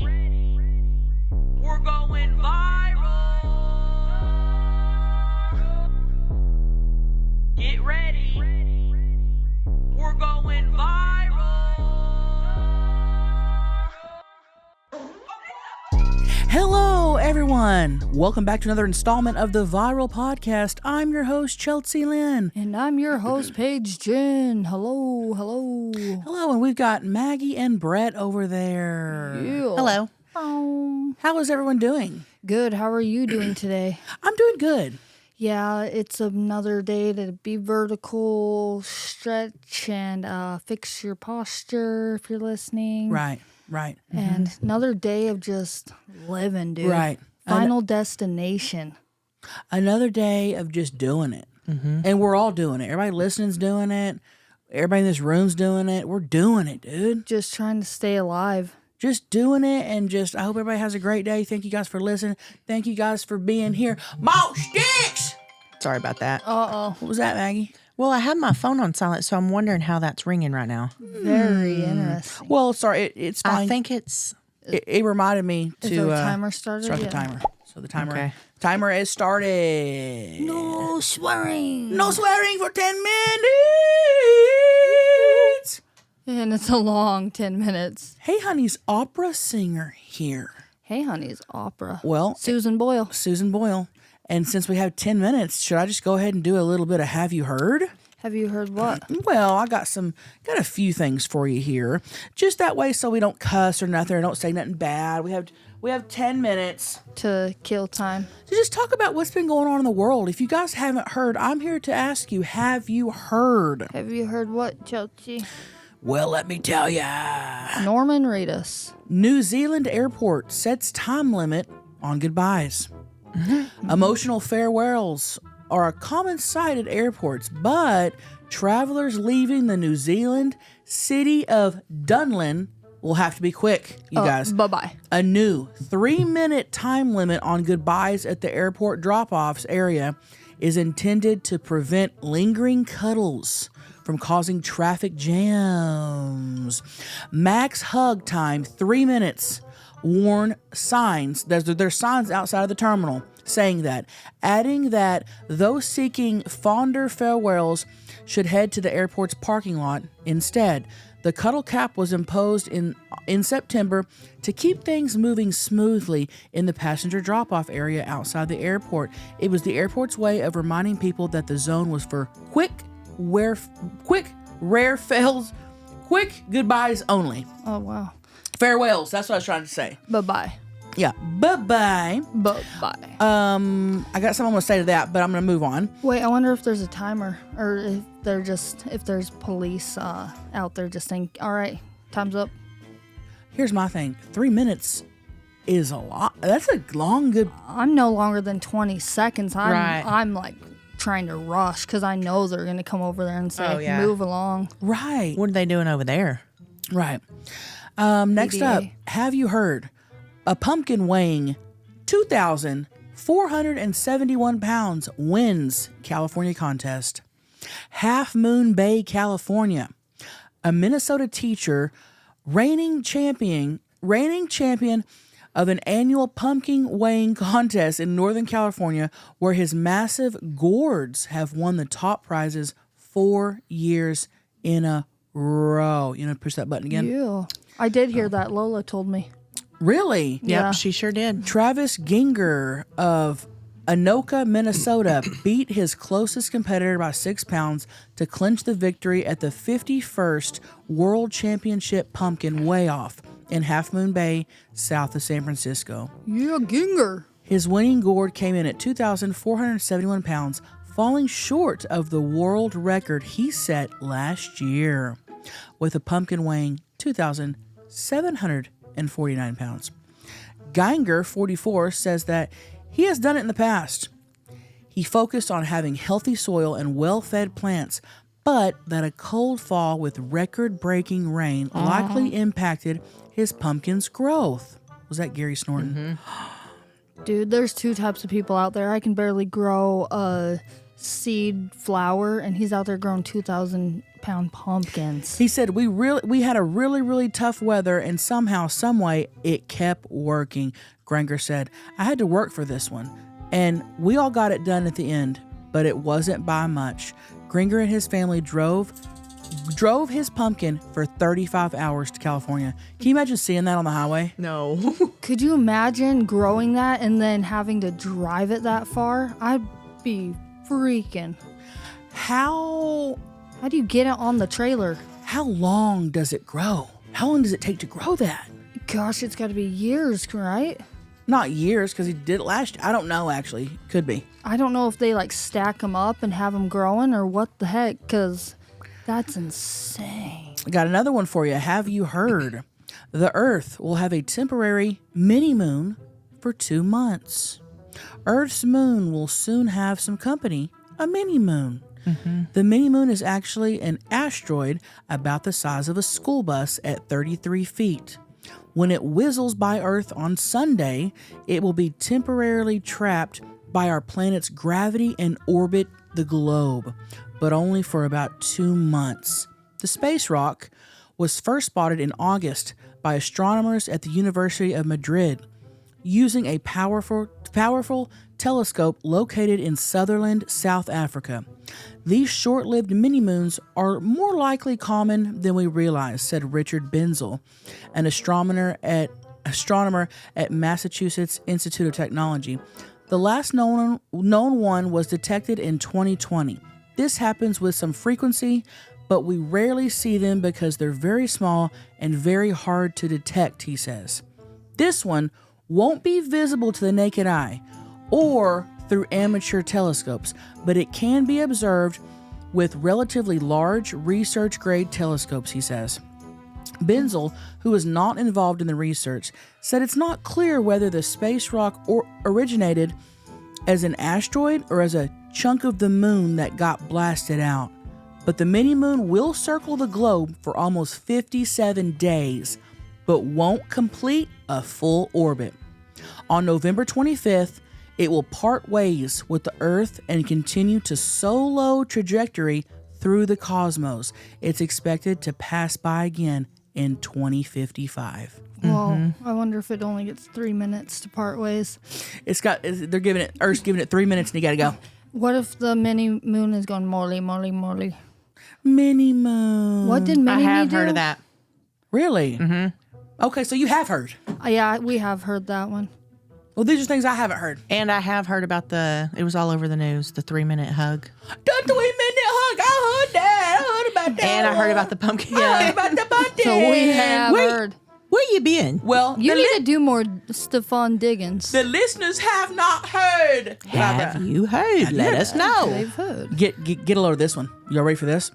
We're going viral. Get ready. We're going viral. Hello, everyone. Welcome back to another installment of the Viral Podcast. I'm your host, Chelcie, Lynn. And I'm your host, Paige, Ginn. Hello. Hello, and we've got Maggie and Brett over there. Yeah. Hello. How is everyone doing? Good. How are you doing today? I'm doing good. Yeah, it's another day to be vertical, stretch, and fix your posture if you're listening. Right. And another day of just living, dude. Right. Final destination. Another day of just doing it. And we're all doing it. Everybody listening's doing it. Everybody in this room's doing it. We're doing it, dude. Just trying to stay alive. Just doing it, and I hope everybody has a great day. Thank you guys for listening. Thank you guys for being here. Malt sticks! Sorry about that. Uh-oh. What was that, Maggie? Well, I have my phone on silent, so I'm wondering how that's ringing right now. Very interesting. Well, sorry, it's fine. I think it's... It reminded me to Is the timer started? start the yet? timer. So the timer Okay. timer is started. No swearing. No swearing for 10 minutes. And it's a long 10 minutes. Hey, honey's opera singer here. Hey, honey's opera. Well, Susan Boyle. Susan Boyle. And since we have 10 minutes, should I just go ahead and do a little bit of Have You Heard? Have you heard what? Well, I got a few things for you here. Just that way so we don't cuss or nothing or don't say nothing bad. We have 10 minutes To kill time. to just talk about what's been going on in the world. If you guys haven't heard, I'm here to ask you, have you heard? Have you heard what, Chelcie? Well, let me tell ya. Norman, read us. New Zealand airport sets time limit on goodbyes. Emotional farewells are a common sight at airports, but travelers leaving the New Zealand city of Dunedin will have to be quick, you guys. Bye-bye. A new 3-minute time limit on goodbyes at the airport drop-offs area is intended to prevent lingering cuddles from causing traffic jams. Max hug time, 3 minutes. Warn signs. There's signs outside of the terminal saying that, adding that those seeking fonder farewells should head to the airport's parking lot instead. The cuddle cap was imposed in September to keep things moving smoothly in the passenger drop-off area outside the airport. It was the airport's way of reminding people that the zone was for quick goodbyes only. Oh, wow. Farewells, that's what I was trying to say. Bye-bye. Yeah, bye-bye. Bye-bye. I got something I'm going to say to that, but I'm going to move on. Wait, I wonder if there's a timer or if there's police out there just saying, all right, time's up. Here's my thing. 3 minutes is a lot. That's a long, good... I'm no longer than 20 seconds. Right. I'm like trying to rush because I know they're going to come over there and say, Oh, yeah. move along. Right. What are they doing over there? Right. Next PDA. up, have you heard? A pumpkin weighing 2,471 pounds wins California contest. Half Moon Bay, California. A Minnesota teacher, reigning champion of an annual pumpkin weighing contest in Northern California, where his massive gourds have won the top prizes 4 years in a row. You know, push that button again. Yeah. I did hear that. Lola told me. Really? Yep, Yeah. she sure did. Travis Ginger of Anoka, Minnesota, beat his closest competitor by 6 pounds to clinch the victory at the 51st World Championship Pumpkin Weigh-Off in Half Moon Bay, south of San Francisco. Yeah, Ginger. His winning gourd came in at 2,471 pounds, falling short of the world record he set last year, with a pumpkin weighing 2,749 pounds. Ginger, 44, says that he has done it in the past. He focused on having healthy soil and well-fed plants, but that a cold fall with record-breaking rain likely impacted his pumpkin's growth. Was that Gary snorting? Dude, there's two types of people out there. I can barely grow a seed flower, and he's out there growing 2,000 pound pumpkins. He said, we had a really tough weather, and somehow, some way, it kept working. Granger said, I had to work for this one, and we all got it done at the end, but it wasn't by much. Granger and his family drove his pumpkin for 35 hours to California. Can you imagine seeing that on the highway? No. Could you imagine growing that and then having to drive it that far? I'd be freaking. How do you get it on the trailer? How long does it grow? How long does it take to grow that? Gosh, it's got to be years, right? Not years, because he did it last year. I don't know, actually. Could be. I don't know if they like stack them up and have them growing or what the heck, because that's insane. I got another one for you. Have you heard? The Earth will have a temporary mini-moon for 2 months. Earth's moon will soon have some company, a mini-moon. Mm-hmm. The mini-moon is actually an asteroid about the size of a school bus at 33 feet. When it whizzles by Earth on Sunday, it will be temporarily trapped by our planet's gravity and orbit the globe, but only for about 2 months. The space rock was first spotted in August by astronomers at the University of Madrid using a powerful telescope located in Sutherland, South Africa. These short-lived mini-moons are more likely common than we realize, said Richard Benzel, an astronomer at Massachusetts Institute of Technology. The last known one was detected in 2020. This happens with some frequency, but we rarely see them because they're very small and very hard to detect, he says. This one won't be visible to the naked eye or through amateur telescopes, but it can be observed with relatively large research-grade telescopes, he says. Benzel, who is not involved in the research, said it's not clear whether the space rock originated as an asteroid or as a chunk of the moon that got blasted out. But the mini-moon will circle the globe for almost 57 days, but won't complete a full orbit. On November 25th, it will part ways with the Earth and continue to solo trajectory through the cosmos. It's expected to pass by again in 2055. Well, I wonder if it only gets 3 minutes to part ways. Earth's giving it 3 minutes and you gotta go. What if the mini moon is going molly, molly, molly? Mini moon. What did mini I have do? heard of that. Really? Mm-hmm. Okay, so you have heard. Yeah, we have heard that one. Well, these are things I haven't heard. And I have heard about it was all over the news, the 3-minute hug. The 3-minute hug. I heard that. I heard about that. And I heard about the pumpkin. I heard about the pumpkin. So we have heard. Where you been? Well, You need to do more Stefan Diggins. the listeners have not heard. Have you heard? Let us know. They've heard. Get a load of this one. Y'all ready for this?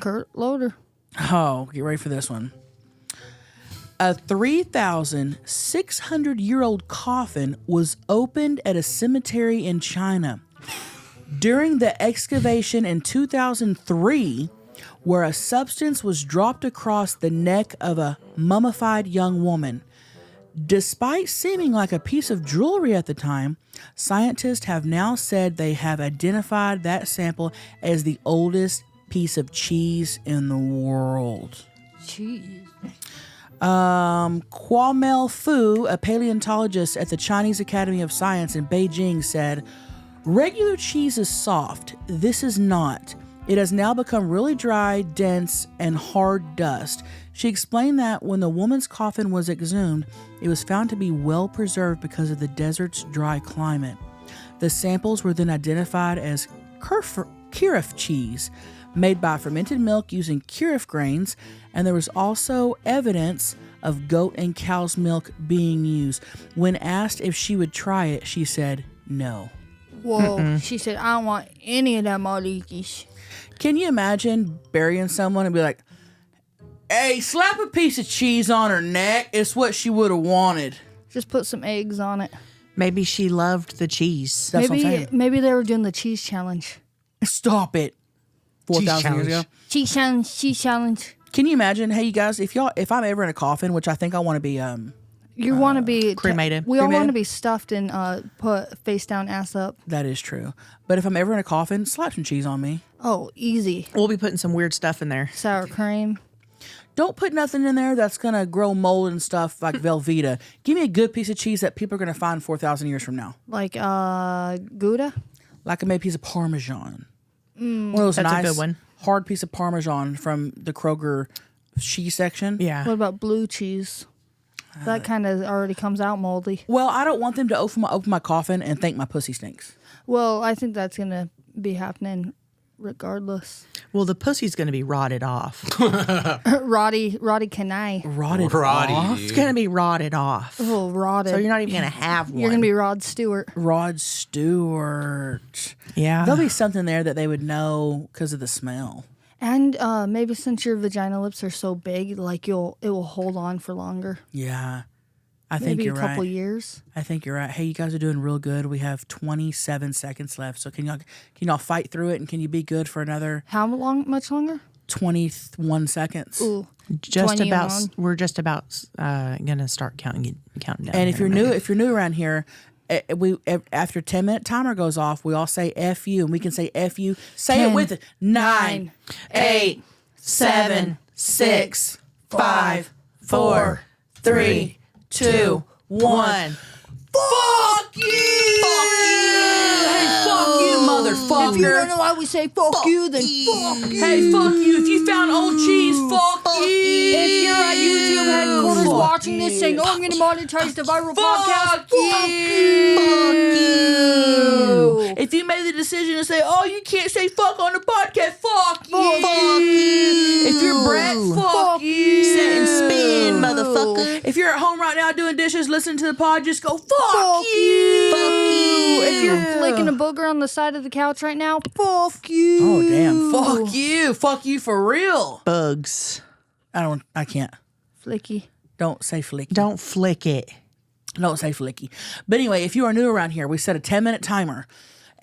Kurt Loder. Oh, get ready for this one. A 3,600-year-old coffin was opened at a cemetery in China. During the excavation in 2003, where a substance was dropped across the neck of a mummified young woman. Despite seeming like a piece of jewelry at the time, scientists have now said they have identified that sample as the oldest piece of cheese in the world. Jeez. Kwamel Fu, a paleontologist at the Chinese Academy of Science in Beijing, said, "Regular cheese is soft. This is not. It has now become really dry, dense, and hard dust." She explained that when the woman's coffin was exhumed, it was found to be well preserved because of the desert's dry climate. The samples were then identified as Kirif cheese, made by fermented milk using Kirif grains, and there was also evidence of goat and cow's milk being used. When asked if she would try it, she said no. Whoa. She said, I don't want any of them molikis. Can you imagine burying someone and be like, "Hey, slap a piece of cheese on her neck. It's what she would have wanted." Just put some eggs on it. Maybe she loved the cheese. That's what I'm saying. Maybe they were doing the cheese challenge. Stop it. 4,000 years ago. Cheese challenge. Can you imagine? Hey, you guys, if I'm ever in a coffin, which I think I want to be, You want to be cremated. We all want to Cremated? be stuffed and put face down, ass up. That is true. But if I'm ever in a coffin, slap some cheese on me. Oh, easy. We'll be putting some weird stuff in there. Sour cream. Don't put nothing in there that's going to grow mold and stuff like Velveeta. Give me a good piece of cheese that people are going to find 4,000 years from now. Like Gouda. Like a made piece of Parmesan. One of those That's a nice, good one. hard piece of Parmesan from the Kroger cheese section. Yeah. What about blue cheese? That kind of already comes out moldy. Well, I don't want them to open my coffin and think my pussy stinks. Well, I think that's going to be happening regardless. Well, the pussy's going to be rotted off. Roddy Canai. Rotted Roddy. off. It's going to be rotted off. Oh, rotted. So you're not even going to have one. You're going to be Rod Stewart. Rod Stewart. Yeah. There'll be something there that they would know because of the smell. And maybe since your vagina lips are so big, like it will hold on for longer. Yeah. I think Maybe you're a couple right. years. I think you're right. Hey, you guys are doing real good. We have 27 seconds left. So can y'all fight through it and can you be good for another How much longer? 21 seconds? Ooh. just 20 about on. we're just about gonna start counting down. And if here you're in a new, minute. if you're new around here, after 10-minute timer goes off, we all say F you and we can say F you. Say 10, it with it. 9, 8, 7, 6, 5, 4, 3, 2, 1. Fuck you! Fuck you! Hey, fuck you, motherfucker! If you don't know why we say fuck you, then fuck you. Hey, fuck you! If you found old cheese, fuck you! If you're at YouTube headquarters Fuck watching this saying, "Oh, I'm going to monetize the viral podcast," Fuck you! you! If you made the decision to say, "Oh, you can't say fuck on the podcast," fuck you! Fuck you! If you're Brett, fuck you! sit and spin, motherfucker. If you're at home right now doing dishes, listening to the pod, just go fuck Fuck you! Fuck you! If you're Yeah. flicking a booger on the side of the couch right now, fuck you! Oh damn! Fuck you! Fuck you for real! Bugs. I can't. Flicky. Don't say flicky. Don't flick it. Don't say flicky. But anyway, if you are new around here, we set a 10-minute timer.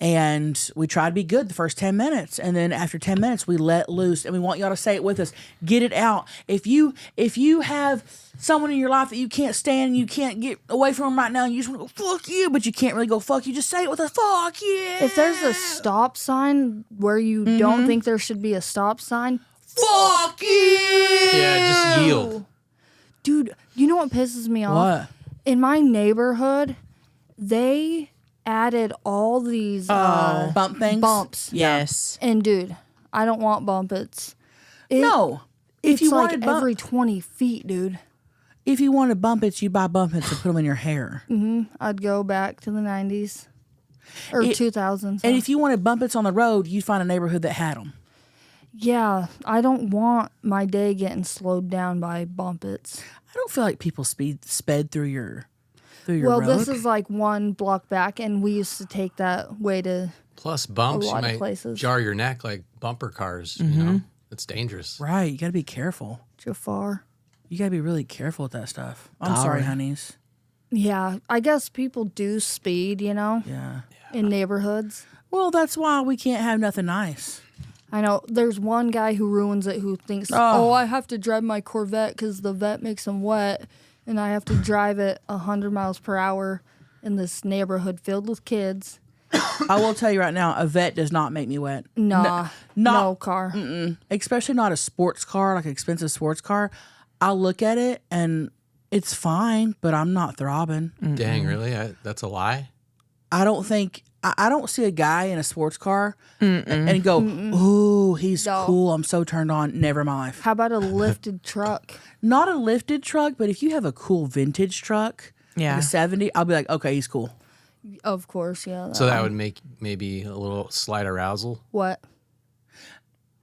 And we try to be good the first 10 minutes. And then after 10 minutes, we let loose. And we want y'all to say it with us. Get it out. If you have someone in your life that you can't stand and you can't get away from them right now and you just want to go, fuck you, but you can't really go, fuck you, just say it with us. Fuck you. If there's a stop sign where you don't think there should be a stop sign, fuck you. Yeah, just yield. dude, you know what pisses me off? What? In my neighborhood, they added all these Bump things? bumps. Yes. And dude, I don't want bumpets. No. If It's you like wanted every 20 feet, dude. if you wanted bumpets, you buy bumpets and put them in your hair. I'd go back to the 90s or It- 2000s. And if you wanted bumpets on the road, you'd find a neighborhood that had them. Yeah, I don't want my day getting slowed down by bumpets. I don't feel like people sped through your Well, road. this is like one block back, and we used to take that way to. Plus bumps, A you lot of might places. jar your neck like bumper cars. You know, it's dangerous. Right, you got to be careful. Jafar. You got to be really careful with that stuff. I'm sorry, honeys. Yeah, I guess people do speed, you know, Yeah. in neighborhoods. Well, that's why we can't have nothing nice. I know there's one guy who ruins it who thinks, Oh. oh, I have to drive my Corvette because the vet makes him wet, and I have to drive it 100 miles per hour in this neighborhood filled with kids. I will tell you right now, a vet does not make me wet. Nah, no car. Especially not a sports car, like an expensive sports car. I'll look at it and it's fine, but I'm not throbbing. Dang, really? That's a lie? I don't think I don't see a guy in a sports car and go, "Ooh, he's No. cool. I'm so turned on." Never in my life. How about a lifted truck? Not a lifted truck, but if you have a cool vintage truck, Yeah. like a 70, I'll be like, "Okay, he's cool." Of course, yeah. So that would make maybe a little slight arousal. What?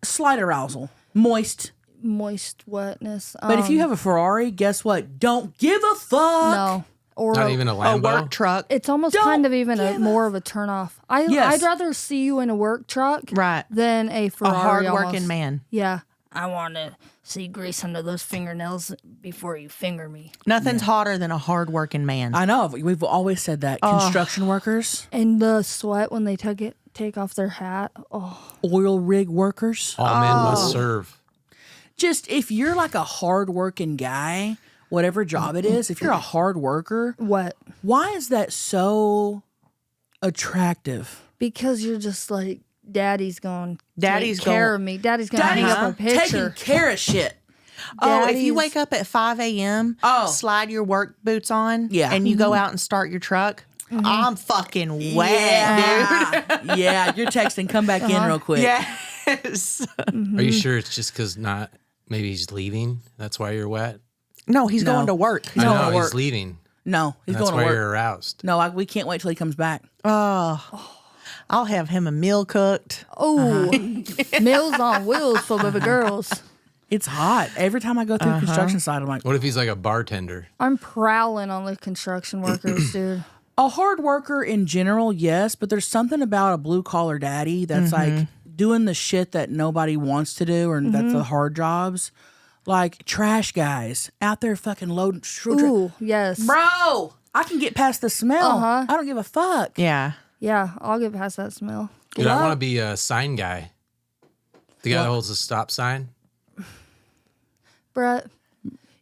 Slight arousal, moist. Moist wetness. But if you have a Ferrari, guess what? Don't give a fuck. no. Or Not even a A Lambo. work truck. it's almost Don't kind of even give more of a turnoff. Yes. I'd rather see you in a work truck Right. than a A Ferrari. hard-working almost. man. Yeah. I want to see grease under those fingernails before you finger me. Nothing's hotter than a hard-working man. I know. We've always said that. Construction workers, And the sweat when they take off their hat. Oh, oil rig workers. All men must serve. Just if you're like a hard-working guy whatever job it is, if you're a hard worker, What? why is that so attractive? Because you're just like, Daddy's going to Daddy's take care going- of me. Daddy's going to hang up a taking picture. care of shit. Oh, if Daddy's- you wake up at 5 a.m., Oh. slide your work boots on, Yeah. and you go out and start your truck, I'm fucking wet, Yeah. Yeah, you're texting, come back in real quick. dude. Yes. Are you sure it's just because maybe he's leaving? That's why you're wet? No, he's No. going to work. I going know, to he's work. leaving. No, he's That's going why to work. you're aroused. No, we can't wait till he comes back. Oh, I'll have him a meal cooked. Oh, Meals on Wheels for baby girls. It's hot. Every time I go through construction site, I'm like, What if he's like a bartender? I'm prowling on the construction workers, dude. a hard worker in general, yes, but there's something about a blue collar daddy that's like doing the shit that nobody wants to do, or that's the hard jobs. Like trash guys out there fucking loading. Ooh, yes. Bro, I can get past the smell. I don't give a fuck. Yeah. Yeah, I'll get past that smell. Dude, I want to be a sign guy. The guy that holds the stop sign. Brett,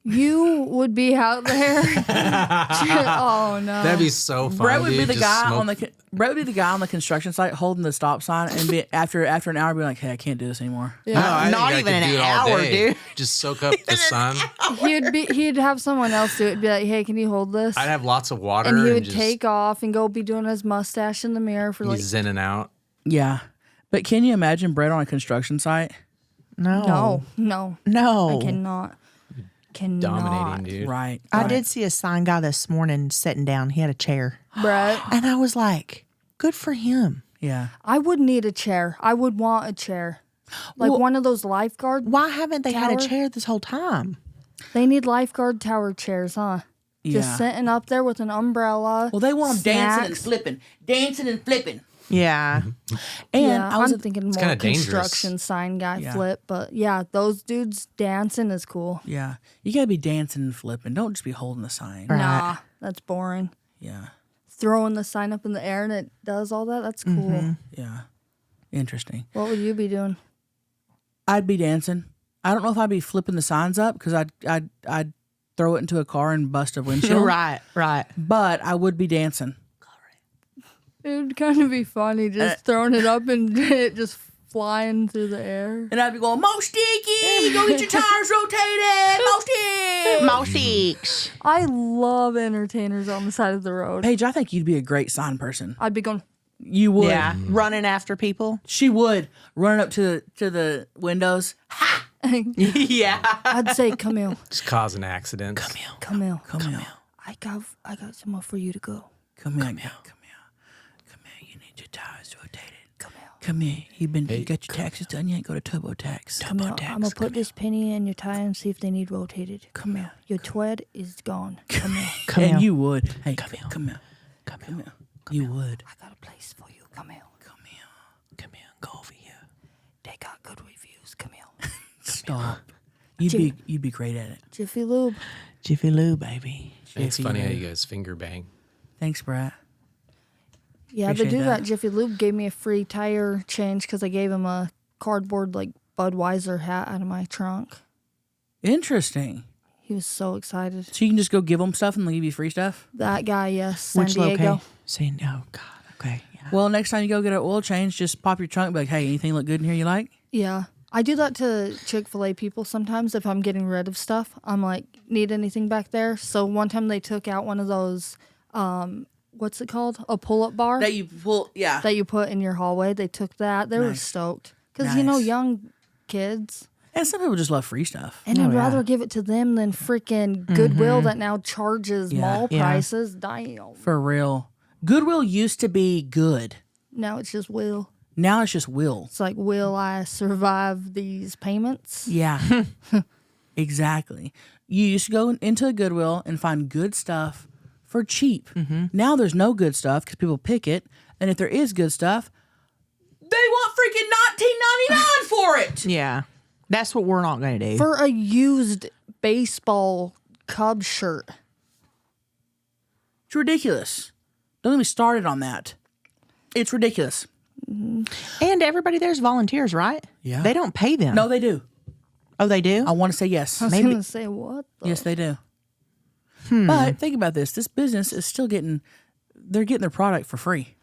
you would be out there. Oh, no. That'd be so fun. Brett would be dude. the Just guy smoke- on the Brett would be the guy on the construction site holding the stop sign, and be, after an hour, be like, "Hey, I can't do this anymore." No, I Not think I even could an do it all hour, day. dude. Just soak up the sun. He'd have someone else do it. Be like, hey, can you hold this? I'd have lots of water And he would just take off and go be doing his mustache in the mirror for be like, zenning out. Yeah, but can you imagine Brett on a construction site? no. No. I cannot. Dominating, dude. Right. I did see a sign guy this morning sitting down. He had a chair. Brett, And I was like, good for him. Yeah. I would need a chair. I would want a chair. Like Well- one of those lifeguard. Why haven't they had a Tower? chair this whole time? They need lifeguard tower chairs, huh? Yeah. Just sitting up there with an umbrella. Well, they want them dancing and snacks. flipping, dancing and flipping. Yeah. And Yeah, I was I'm thinking more kinda dangerous. construction sign guy Yeah. flip, but yeah, those dudes dancing is cool. yeah, you gotta be dancing and flipping. Don't just be holding the sign. Right. Nah, that's boring. Yeah, Throwing the sign up in the air and it does all that. That's cool. yeah, interesting. What would you be doing? I'd be dancing. I don't know if I'd be flipping the signs up because I'd throw it into a car and bust a windshield. Right. But I would be dancing. It would kind of be funny just throwing it up and it just flying through the air. And I'd be going, Mo Sticky, go get your tires rotated, Mo Sticky. Mouse I love entertainers on the side of the road. Paige, I think you'd be a great sign person. I'd be going, You would. Yeah. Running after people. She would. Running up to the windows. Yeah. I'd say, Camille, Just causing accidents. Camille, Come here. I got somewhere for you to go. Come here. You need your tires rotated. Come here. You got your taxes done yet? Go to TurboTax. Camille, I'm gonna put this penny in your tire and see if they need rotated. Come here. Your tweed is gone. Camille, And you would. Hey, come here. Come here. You would. I got a place for you. Camille, Come here. Go over here. they got good reviews. Camille, Stop. You'd be great at it. Jiffy Lube. Jiffy Lube, baby. It's Jiffy funny how Lube. you guys finger bang. Thanks, Brett. Yeah, the Appreciate dude that. at Jiffy Lube gave me a free tire change because I gave him a cardboard like Budweiser hat out of my trunk. Interesting. He was so excited. So you can just go give them stuff and they'll give you free stuff? That guy, yes, San Which Diego. location? Saying, oh, God. Okay. Yeah. Well, next time you go get an oil change, just pop your trunk and be like, hey, anything look good in here you like? Yeah. I do that to Chick-fil-A people sometimes if I'm getting rid of stuff. I'm like, need anything back there? So one time they took out one of those, what's it called? A pull-up bar That you pull, yeah. that you put in your hallway. They took that. They were Nice. stoked. Because, you know, Nice. young kids. And some people just love free stuff. And I'd yeah. rather give it to them than freaking Goodwill that now charges Yeah. mall Yeah. prices. Damn. For real. Goodwill used to be good. Now it's just will. Now it's just will. It's like, will I survive these payments? Yeah. Exactly. You used to go into a Goodwill and find good stuff for cheap. Now there's no good stuff because people pick it. And if there is good stuff, they want freaking $19.99 for it. Yeah. That's what we're not going to do. For a used baseball Cubs shirt. It's ridiculous. Don't get me started on that. It's ridiculous. And everybody there's volunteers, right? Yeah. They don't pay them. No, they do. Oh, they do? I want to say yes. I was Maybe- going to say, what the? Yes, they do. But think about this. This business is still they're getting their product for free.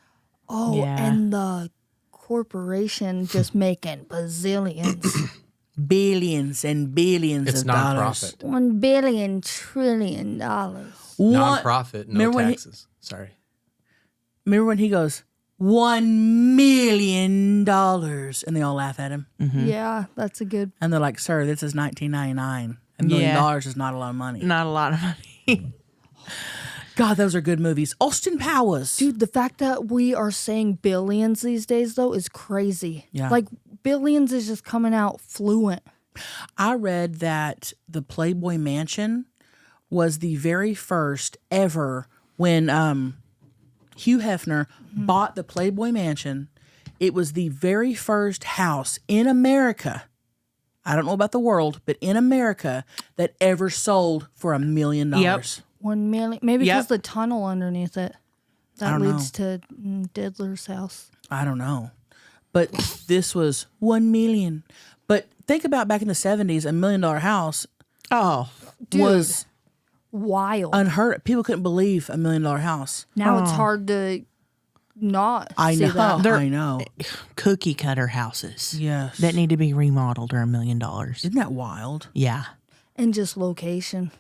Oh, Yeah. and the corporation just making bazillions. Billions and billions It's of dollars. non-profit. $1 billion trillion. Non-profit, no Remember when taxes. Sorry. Remember when he goes, $1 million, and they all laugh at him. Yeah, that's a good. And they're like, sir, this is $19.99. $1 million Yeah. is not a lot of money. Not a lot of money. God, those are good movies. Austin Powers. Dude, the fact that we are saying billions these days, though, is crazy. Yeah. Like, billions is just coming out fluent. I read that the Playboy Mansion was the very first ever when Hugh Hefner bought the Playboy Mansion. It was the very first house in America. I don't know about the world, but in America that ever sold for $1 million. Yep. 1 million. Maybe Yep. because the tunnel underneath it. That don't leads to Diddler's house. I don't know. But this was 1 million. But think about back in the 70s, $1 million house Oh, was Wild. unheard of. People couldn't believe $1 million house. Now it's hard to not I see know. that. I know. cookie cutter houses. Yes. That need to be remodeled are $1 million. Isn't that wild? Yeah. And just location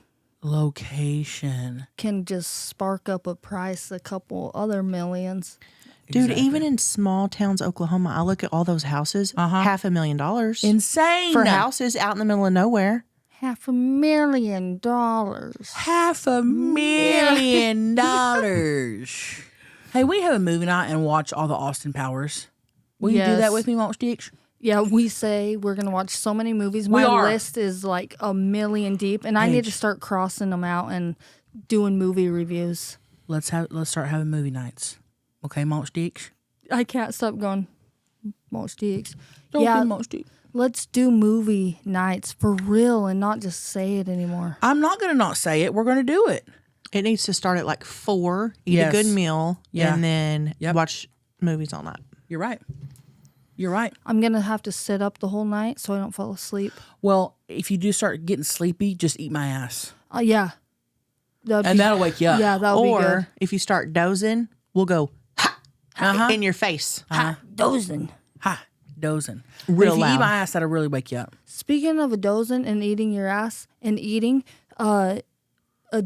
Location. can just spark up a price a couple other millions. Dude, even in small towns, Oklahoma, I look at all those houses, $500,000 Insane. for houses out in the middle of nowhere. $500,000. $500,000. Hey, we have a movie night and watch all the Austin Powers. Will you do that Yes. with me, Mom Sticks? Yeah, we say we're going to watch so many movies. We My are. list is like 1 million deep, and I need to Paige. start crossing them out and doing movie reviews. Let's start having movie nights. Okay, Mom Sticks? I can't stop going, most dicks. Don't Yeah, be Mom Sticks. let's do movie nights for real and not just say it anymore. I'm not going to not say it. We're going to do it. It needs to start at like 4, eat Yes. a good meal, Yeah. and then Yep. watch movies all night. You're right. You're right. I'm going to have to sit up the whole night so I don't fall asleep. Well, if you do start getting sleepy, just eat my ass. Yeah. And that'll wake you up. Yeah, that'll be good. Or if you start dozing, we'll go in your face. Dozing. Ha, dozing. Real But if you eat loud. my ass, that'll really wake you up. Speaking of a dozen and eating your ass and eating a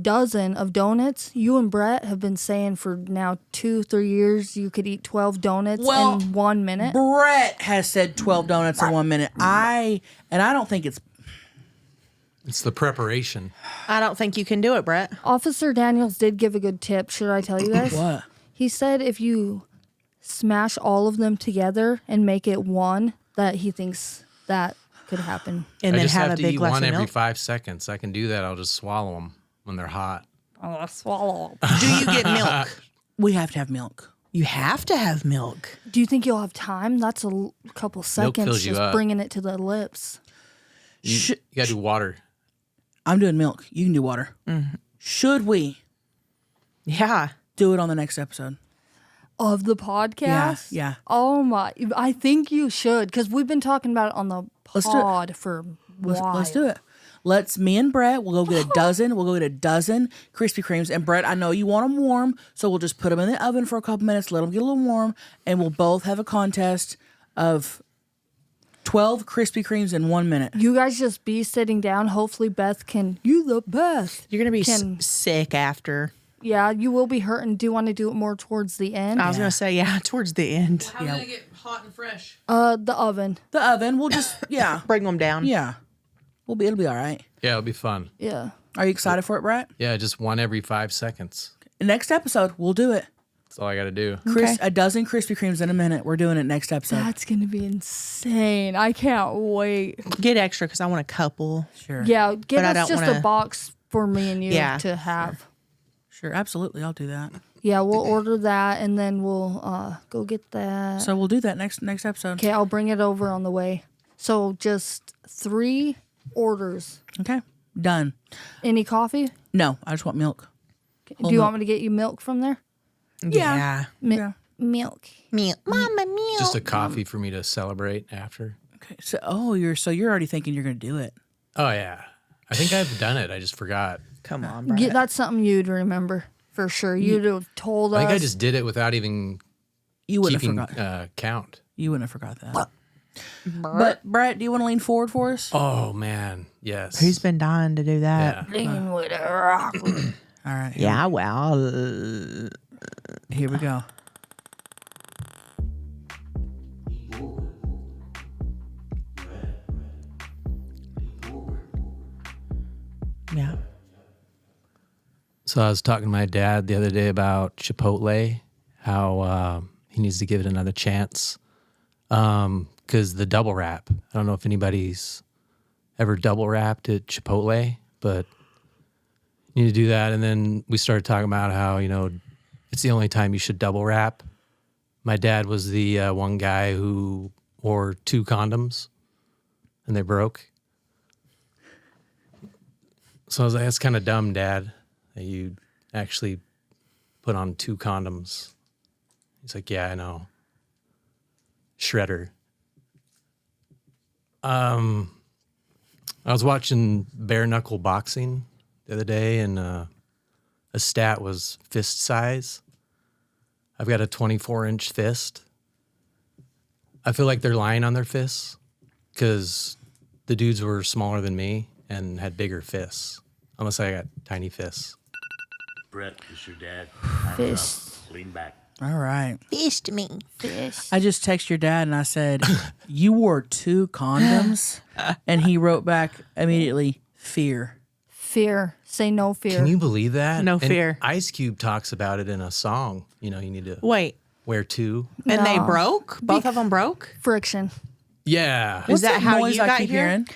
dozen of donuts, you and Brett have been saying for now 2-3 years you could eat 12 donuts Well, in 1 minute. Brett has said 12 donuts in 1 minute. I don't think it's It's the preparation. I don't think you can do it, Brett. Officer Daniels did give a good tip. Should I tell you guys? what? He said if you smash all of them together and make it one, that he thinks that could happen. And I then just have have a to big eat glass one of every milk. 5 seconds. I can do that. I'll just swallow them when they're hot. Oh, swallow. Do you get milk? We have to have milk. You have to have milk. Do you think you'll have time? That's a couple seconds fills you just up. bringing it to the lips. You got to do water. I'm doing milk. You can do water. Should we Yeah. do it on the next episode? Of the podcast? yeah. Oh my. I think you should because we've been talking about it on the Let's do it. pod for a while. Let's do it. Me and Brett, we'll go get a dozen. We'll go get a dozen Krispy Kremes. And Brett, I know you want them warm, so we'll just put them in the oven for a couple minutes, let them get a little warm, and we'll both have a contest of 12 Krispy Kremes in 1 minute. You guys just be sitting down. Hopefully Beth can, you the best. You're going to be Can- sick after. Yeah, you will be hurting. Do you want to do it more towards the end? I was going to say, yeah, towards the end. How are they get hot and fresh? The oven. The oven, we'll just, yeah. Bring them down. Yeah. It'll be all right. Yeah, it'll be fun. Yeah. Are you excited for it, Brett? Yeah, just one every 5 seconds. Next episode, we'll do it. That's all I got to do. A dozen Krispy Kremes in a minute. We're doing it next episode. That's going to be insane. I can't wait. Get extra because I want a couple. Sure. Yeah, give But I us don't just a wanna- box for me and you Yeah, to have. Sure, absolutely. I'll do that. Yeah, we'll order that and then we'll go get that. So we'll do that next episode. Okay, I'll bring it over on the way. So just 3 orders. Okay. Done. Any coffee? No, I just want milk. Do you want me to get you milk from there? Yeah. Yeah. Milk. Milk. Mama, milk. Just a coffee for me to celebrate after. Okay. So you're already thinking you're going to do it. Oh, yeah. I think I've done it. I just forgot. Come on, Brett. Yeah, that's something you'd remember for sure. You'd have told us. I think I just did it without even You wouldn't keeping have forgot. count. You wouldn't have forgot that. But Brett, do you want to lean forward for us? Oh man, yes. Who's been dying to do that? Yeah. Lean with a rock. All right. Yeah, well. Here we go. Yeah. So I was talking to my dad the other day about Chipotle, how he needs to give it another chance. Because the double wrap, I don't know if anybody's ever double wrapped at Chipotle, but you need to do that. And then we started talking about how, it's the only time you should double wrap. My dad was the one guy who wore 2 condoms and they broke. So I was like, that's kind of dumb, Dad, that you actually put on 2 condoms. He's like, yeah, I know. Shredder. I was watching bare knuckle boxing the other day, and a stat was fist size. I've got a 24-inch fist. I feel like they're lying on their fists because the dudes were smaller than me and had bigger fists. Unless I got tiny fists. Brett, is your dad. Fist. Lean back. All right. Fist me. Fish. I just texted your dad and I said, you wore 2 condoms? And he wrote back immediately, fear. Fear. Say no fear. Can you believe that? No And fear. Ice Cube talks about it in a song. You need to Wait. wear 2. And they No. broke? Both of them broke? Friction. Yeah. Is that how noise you I got keep here? hearing?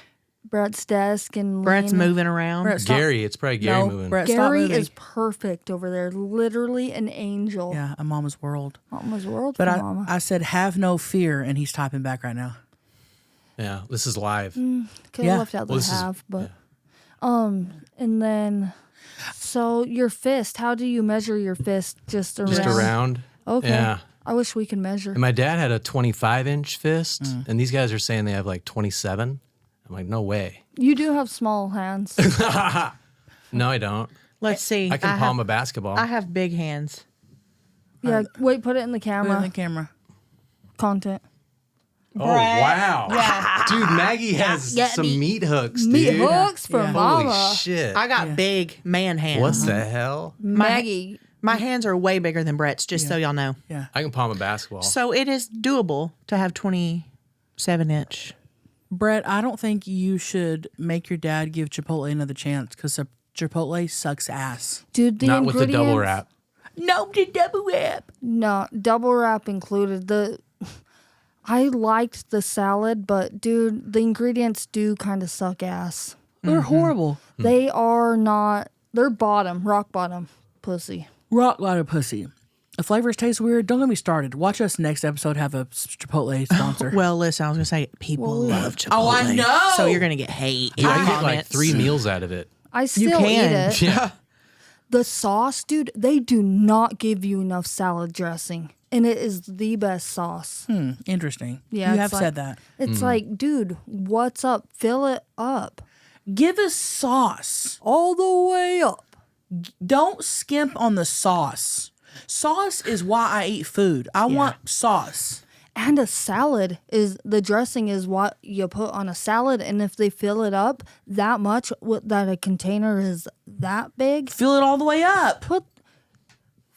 Brett's desk and Brett's Lynn. moving around. Brett, stop. Gary, it's probably Gary No, moving. Brett, stop Gary moving. is perfect over there. Literally an angel. Yeah, a mama's world. Mama's world But for I, mama. I said, have no fear, and he's typing back right now. Yeah, this is live. Could have yeah. left out the Well, this is- have, but and then so your fist, how do you measure your fist? Just around? Just around. Okay. Yeah. I wish we could measure. And my dad had a 25-inch fist, and these guys are saying they have like 27. I'm like, no way. You do have small hands. No, I don't. Let's see. I can palm a basketball. I have big hands. Yeah, wait, put it in the Put it camera. in the camera. Content. Oh, wow. Dude, Maggie has Yeah, some meat hooks, Meat dude. hooks for Yeah. Holy mama. shit. I got big man hands. What the hell? Maggie. My hands are way bigger than Brett's, just so y'all know. Yeah. I can palm a basketball. So it is doable to have 27-inch. Brett, I don't think you should make your dad give Chipotle another chance because Chipotle sucks ass. Dude, the Not with the ingredients. double wrap. No, the double wrap. No, double wrap included. I liked the salad, but dude, the ingredients do kind of suck ass. They're horrible. They are not. They're rock bottom pussy. Rock lot of pussy. The flavors taste weird. Don't get me started. Watch us next episode have a Chipotle sponsor. Well, listen, I was going to say, people love Chipotle. Oh, I know. So you're going to get hate in You the can get like comments. 3 meals out of it. I still eat can. it. Yeah. The sauce, dude, they do not give you enough salad dressing. And it is the best sauce. Interesting. Yeah, You it's have like- said that. It's like, dude, what's up? Fill it up. Give us sauce. All the way up. Don't skimp on the sauce. Sauce is why I eat food. I want sauce. And a salad is the dressing is what you put on a salad. And if they fill it up that much, that a container is that big, Fill it all the way up.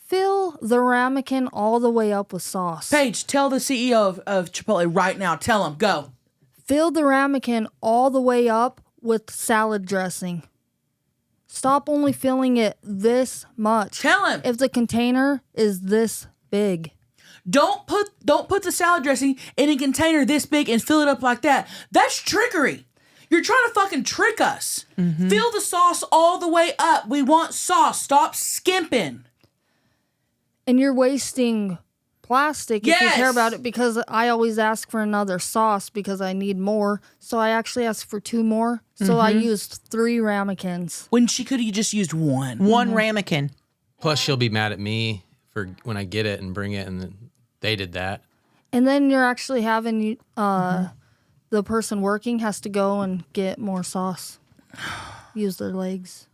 fill the ramekin all the way up with sauce. Paige, tell the CEO of Chipotle right now. Tell him. Go. Fill the ramekin all the way up with salad dressing. Stop only filling it this much. Tell him. If the container is this big. Don't put the salad dressing in a container this big and fill it up like that. That's trickery. You're trying to fucking trick us. Fill the sauce all the way up. We want sauce. Stop skimping. And you're wasting plastic if you care Yes. about it, because I always ask for another sauce because I need more. So I actually asked for 2 more. So I used 3 ramekins. When she could have just used one. One ramekin. Plus, she'll be mad at me for when I get it and bring it, and then they did that. And then you're actually having the person working has to go and get more sauce. use their legs.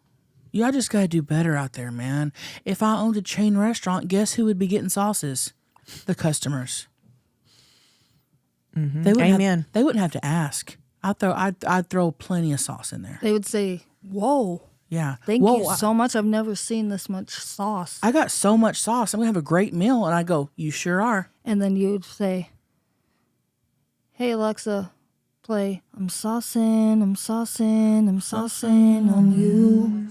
Y'all just gotta do better out there, man. If I owned a chain restaurant, guess who would be getting sauces? The customers. They wouldn't Amen. they wouldn't have to ask. I'd throw plenty of sauce in there. They would say, "Whoa, Yeah. thank Whoa, you so much. I've never seen this much sauce." I got so much sauce. I'm gonna have a great meal. And I go, you sure are. And then you'd say, "Hey Alexa, play I'm saucing on you."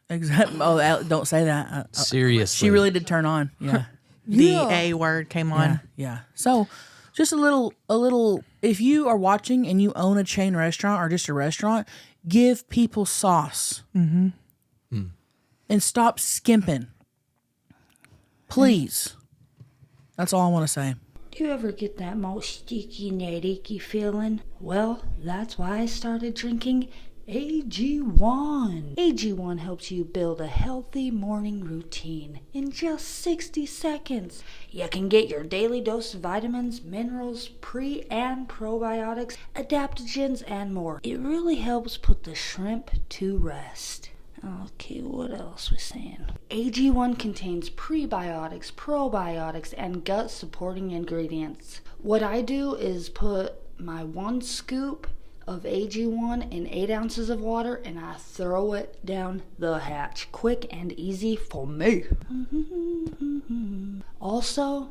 Exactly. Oh, don't say that. Seriously. She really did turn on. Yeah. The A word came on. Yeah, yeah. So, just a little. If you are watching and you own a chain restaurant or just a restaurant, give people sauce, and stop skimping. Please. That's all I want to say. Do you ever get that most sticky and icky feeling? Well, that's why I started drinking AG1. AG1 helps you build a healthy morning routine in just 60 seconds. You can get your daily dose of vitamins, minerals, pre- and probiotics, adaptogens, and more. It really helps put the shrimp to rest. Okay, what else we saying? AG1 contains prebiotics, probiotics, and gut-supporting ingredients. What I do is put my 1 scoop of AG1 in 8 ounces of water and I throw it down the hatch. Quick and easy for me. Also,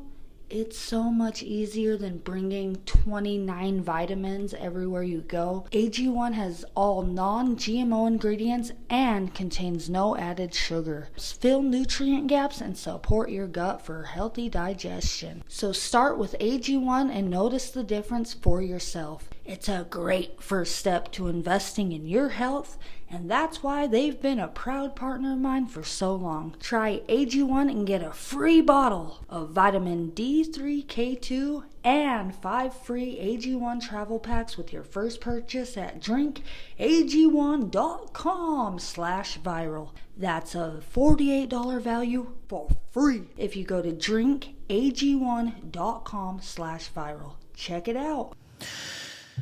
it's so much easier than bringing 29 vitamins everywhere you go. AG1 has all non-GMO ingredients and contains no added sugar. Fill nutrient gaps and support your gut for healthy digestion. So start with AG1 and notice the difference for yourself. It's a great first step to investing in your health, and that's why they've been a proud partner of mine for so long. Try AG1 and get a free bottle of Vitamin D3K2 and 5 free AG1 travel packs with your first purchase at drinkag1.com/viral. That's a $48 value for free if you go to drinkag1.com/viral. Check it out.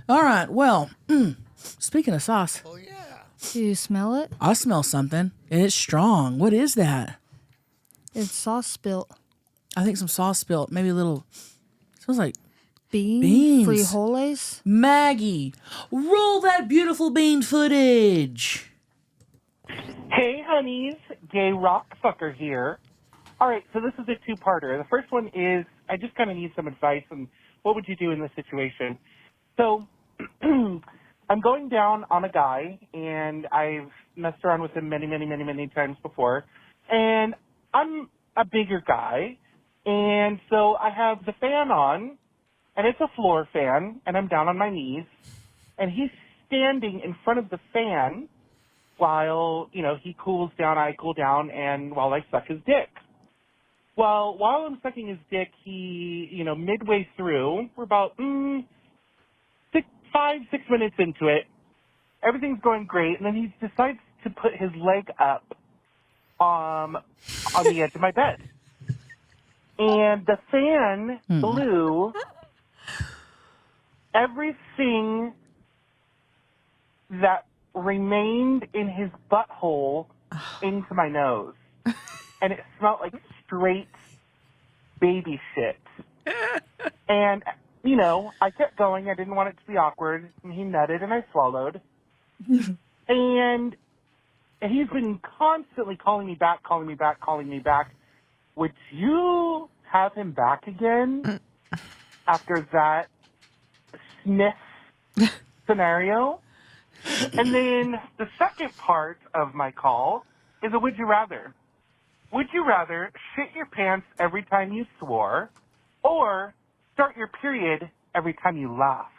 All right. Well, speaking of sauce, Do you smell it? I smell something, and it's strong. What is that? It's sauce spilt. I think some sauce spilt. Maybe a little. Smells like Beans. Beans. Frijoles. Maggie. Roll that beautiful bean footage. Hey, honeys. Gay rock fucker here. All right, so this is a two-parter. The first one is I just kind of need some advice on what would you do in this situation. So I'm going down on a guy, and I've messed around with him many times before. And I'm a bigger guy, and so I have the fan on, and it's a floor fan, and I'm down on my knees, and he's standing in front of the fan while, he cools down, I cool down, and while I suck his dick. Well, while I'm sucking his dick, he, midway through, we're about 5-6 minutes into it, everything's going great, and then he decides to put his leg up on the edge of my bed. And the fan blew everything that remained in his butthole into my nose. And it smelled like straight baby shit. And, I kept going. I didn't want it to be awkward. And he nutted and I swallowed. And he's been constantly calling me back. Would you have him back again after that sniff scenario? And then the second part of my call is a would you rather. Would you rather shit your pants every time you swore or start your period every time you laughed?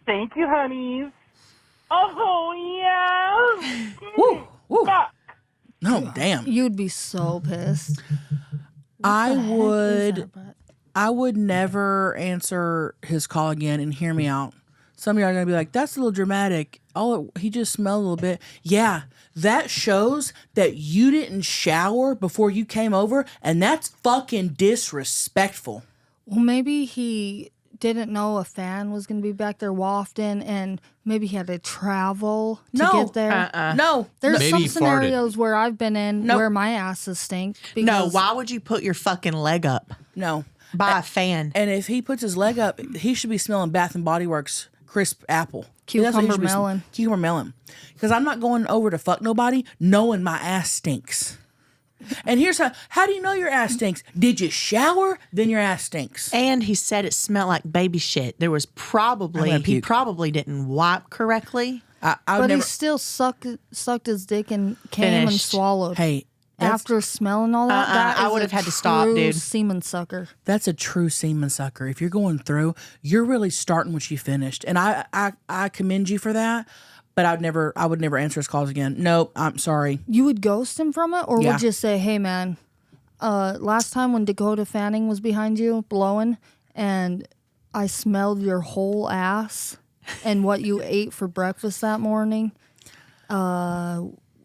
Thank you, honeys. Oh, yeah. Woo, woo. Fuck. No, damn. You'd be so pissed. I What the heck is would. that, Brett? I would never answer his call again, and hear me out. Some of y'all are going to be like, that's a little dramatic. He just smelled a little bit. Yeah, that shows that you didn't shower before you came over, and that's fucking disrespectful. Well, maybe he didn't know a fan was going to be back there wafting, and maybe he had to travel to No. get there. No. There's Maybe some he farted. scenarios where I've been in Nope. where my asses stink. No, Because why would you put your fucking leg up No. by a fan? And if he puts his leg up, he should be smelling Bath and Body Works crisp apple. That's what he Cucumber should be melon. Cucumber melon. Because I'm not going over to fuck nobody knowing my ass stinks. And here's how do you know your ass stinks? Did you shower? Then your ass stinks. And he said it smelled like baby shit. There was I'm probably, gonna he puke. probably didn't wipe correctly. I would But never. he still sucked his dick and came and Finished. swallowed. Hey, that's, After smelling all that, that I is would a have had to stop, true dude. semen sucker. that's a true semen sucker. If you're going through, you're really starting what you finished, and I commend you for that. But I would never answer his calls again. Nope, I'm sorry. You would ghost him from it, or Yeah. would you say, "Hey, man, last time when Dakota Fanning was behind you blowing, and I smelled your whole ass and what you ate for breakfast that morning,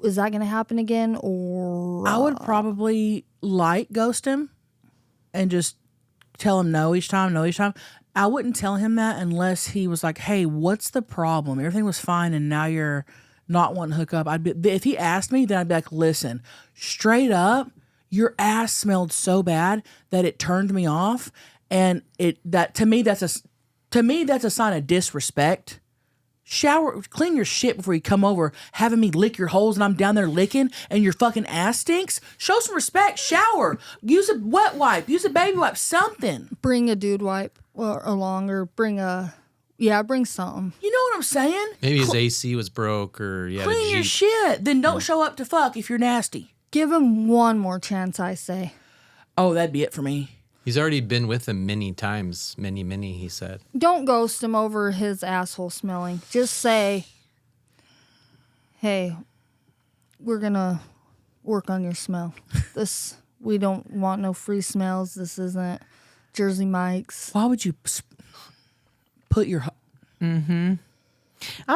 is that going to happen again?" Or I would probably ghost him and just tell him no each time. I wouldn't tell him that unless he was like, "Hey, what's the problem? Everything was fine, and now you're not wanting to hook up." If he asked me, then I'd be like, "Listen, straight up, your ass smelled so bad that it turned me off, and to me that's a sign of disrespect. Shower, clean your shit before you come over, having me lick your holes and I'm down there licking and your fucking ass stinks. Show some respect. Shower. Use a wet wipe. Use a baby wipe. Something. bring a dude wipe along, or bring something. You know what I'm saying? Maybe his AC was broke or he had a Clean your Jeep. shit. Then don't show up to fuck if you're nasty. Give him one more chance, I say. Oh, that'd be it for me. He's already been with him many times. Many, he said. Don't ghost him over his asshole smelling. Just say, "Hey, we're gonna work on your smell. We don't want no free smells. This isn't Jersey Mike's." Why would you put your... I'm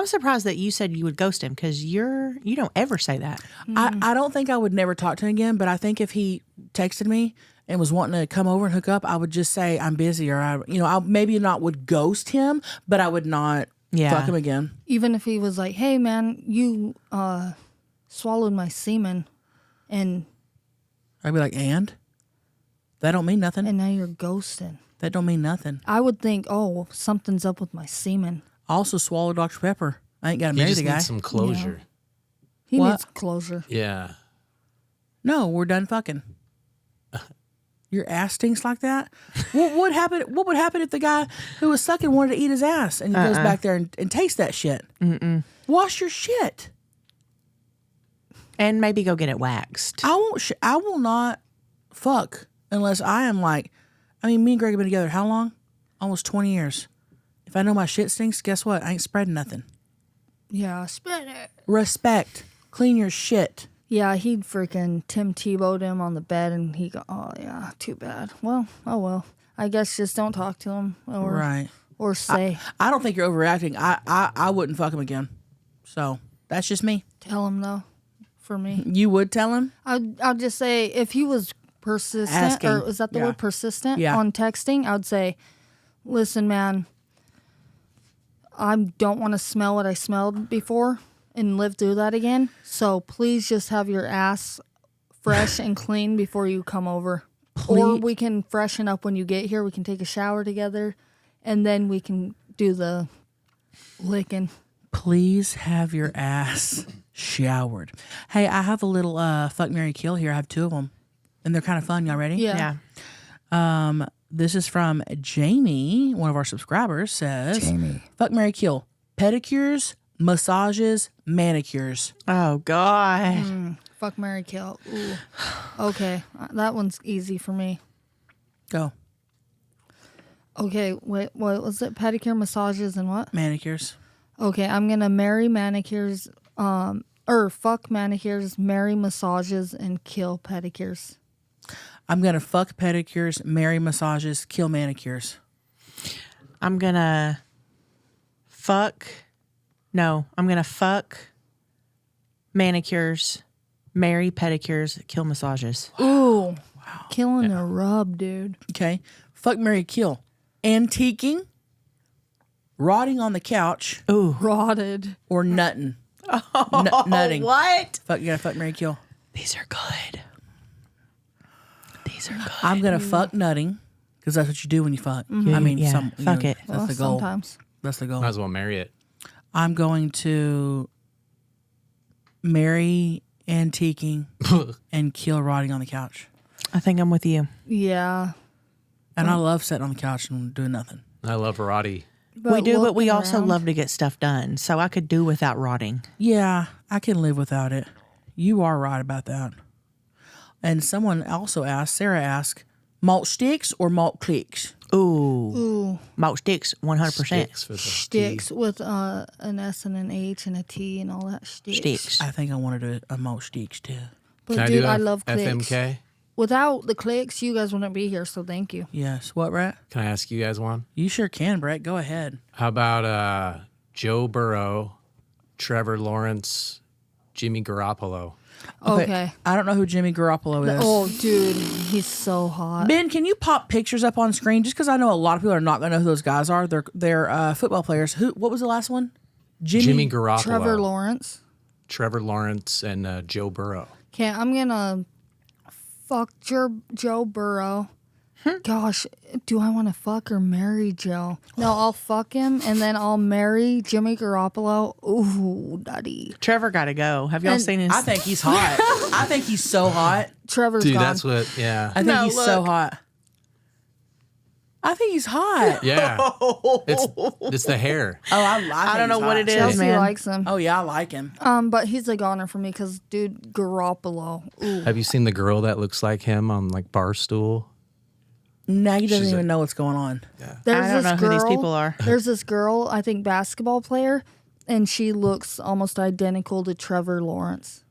surprised that you said you would ghost him because you don't ever say that. I don't think I would never talk to him again, but I think if he texted me and was wanting to come over and hook up, I would just say I'm busy, or I maybe not would ghost him, but I would not fuck him again. Even if he was like, "Hey, man, you swallowed my semen, and I'd be like, and? That don't mean nothing. now you're ghosting." That don't mean nothing. I would think, "Oh, something's up with my semen." I also swallow Dr. Pepper. I ain't got to He marry just the guy. needs some closure. He What? needs closure. Yeah. No, we're done fucking. Your ass stinks like that? What would happen? What would happen if the guy who was sucking wanted to eat his ass and he goes back there and tastes that shit? Wash your shit. And maybe go get it waxed. I won't. I will not fuck unless I am like. I mean, me and Greg have been together how long? Almost 20 years. If I know my shit stinks, guess what? I ain't spreading nothing. Yeah, spread it. Respect. Clean your shit. Yeah, he'd freaking Tim Tebow'd him on the bed, and he go, "Oh yeah, too bad. Well, oh well. I guess just don't talk to him, or Right. or say I don't think you're overreacting. I wouldn't fuck him again. So that's just me. tell him though. For me, You would tell him? I'd just say if he was persistent, Asking. or is that the Yeah. word persistent Yeah. on texting? I'd say, "Listen, man, I don't want to smell what I smelled before and live through that again. So please just have your ass fresh and clean before you come over. Or we can freshen up when you get here. We can take a shower together, and then we can do the licking." Please have your ass showered. Hey, I have a little fuck, marry, kill here. I have two of them, and they're kind of fun. Y'all ready? Yeah. This is from Jamie, one of our subscribers. Says, fuck, marry, kill. Pedicures, massages, manicures. Oh, God. Fuck, marry, kill. Ooh. Okay, that one's easy for me. Go. Okay, wait, what was it? Pedicure, massages, and what? Manicures. Okay, I'm gonna marry manicures, or fuck manicures, marry massages, and kill pedicures. I'm going to fuck pedicures, marry massages, kill manicures. I'm going to fuck manicures, marry pedicures, kill massages. Ooh, killing a rub, dude. Okay. Fuck, marry, kill. antiquing, rotting on the couch, Rotted. or nutting. Nutting. What? Fuck, you gotta fuck, marry, kill. These are good. These are good. I'm gonna fuck nutting because that's what you do when you fuck. I mean, Yeah, fuck it. That's the goal. Sometimes. That's the goal. Might as well marry it. I'm going to marry antiquing and kill rotting on the couch. I think I'm with you. Yeah. And I love sitting on the couch and doing nothing. I love Roddy. We do, but we looking also around- love to get stuff done. So I could do without rotting. Yeah, I can live without it. You are right about that. And someone also asked, Sarah asked, malt sticks or malt clicks? Ooh. Malt sticks, 100%. Sticks for the Sticks with an S and an H and a T and all that sticks. Sticks. I think I wanted a malt sticks too. But Can dude, I I do love clicks. FMK? Without the clicks, you guys wouldn't be here, so thank you. Yes. What, Brett? Can I ask you guys one? You sure can, Brett. Go ahead. How about Joe Burrow, Trevor Lawrence, Jimmy Garoppolo? Okay. I don't know who Jimmy Garoppolo is. Oh, dude, he's so hot. Ben, can you pop pictures up on screen? Just because I know a lot of people are not going to know who those guys are. They're football players. Who? What was the last one? Jimmy Garoppolo. Trevor Lawrence. Trevor Lawrence and Joe Burrow. Okay, I'm gonna fuck Joe Burrow. Gosh, do I want to fuck or marry Joe? No, I'll fuck him and then I'll marry Jimmy Garoppolo. Ooh, daddy. Trevor got to go. Have y'all And seen his? I think he's hot. I think he's so hot. Trevor's Dude, gone. that's what, yeah. I think No, he's so look. hot. I think he's hot. Yeah. It's the hair. Oh, I don't know what it is, Chelsea man. likes him. Oh yeah, I like him. But he's a goner for me because, dude, Garoppolo. Ooh. Have you seen the girl that looks like him on like Barstool? Maggie doesn't She's even know what's going on. There's I don't this know girl, who these people are. There's this girl, I think basketball player, and she looks almost identical to Trevor Lawrence.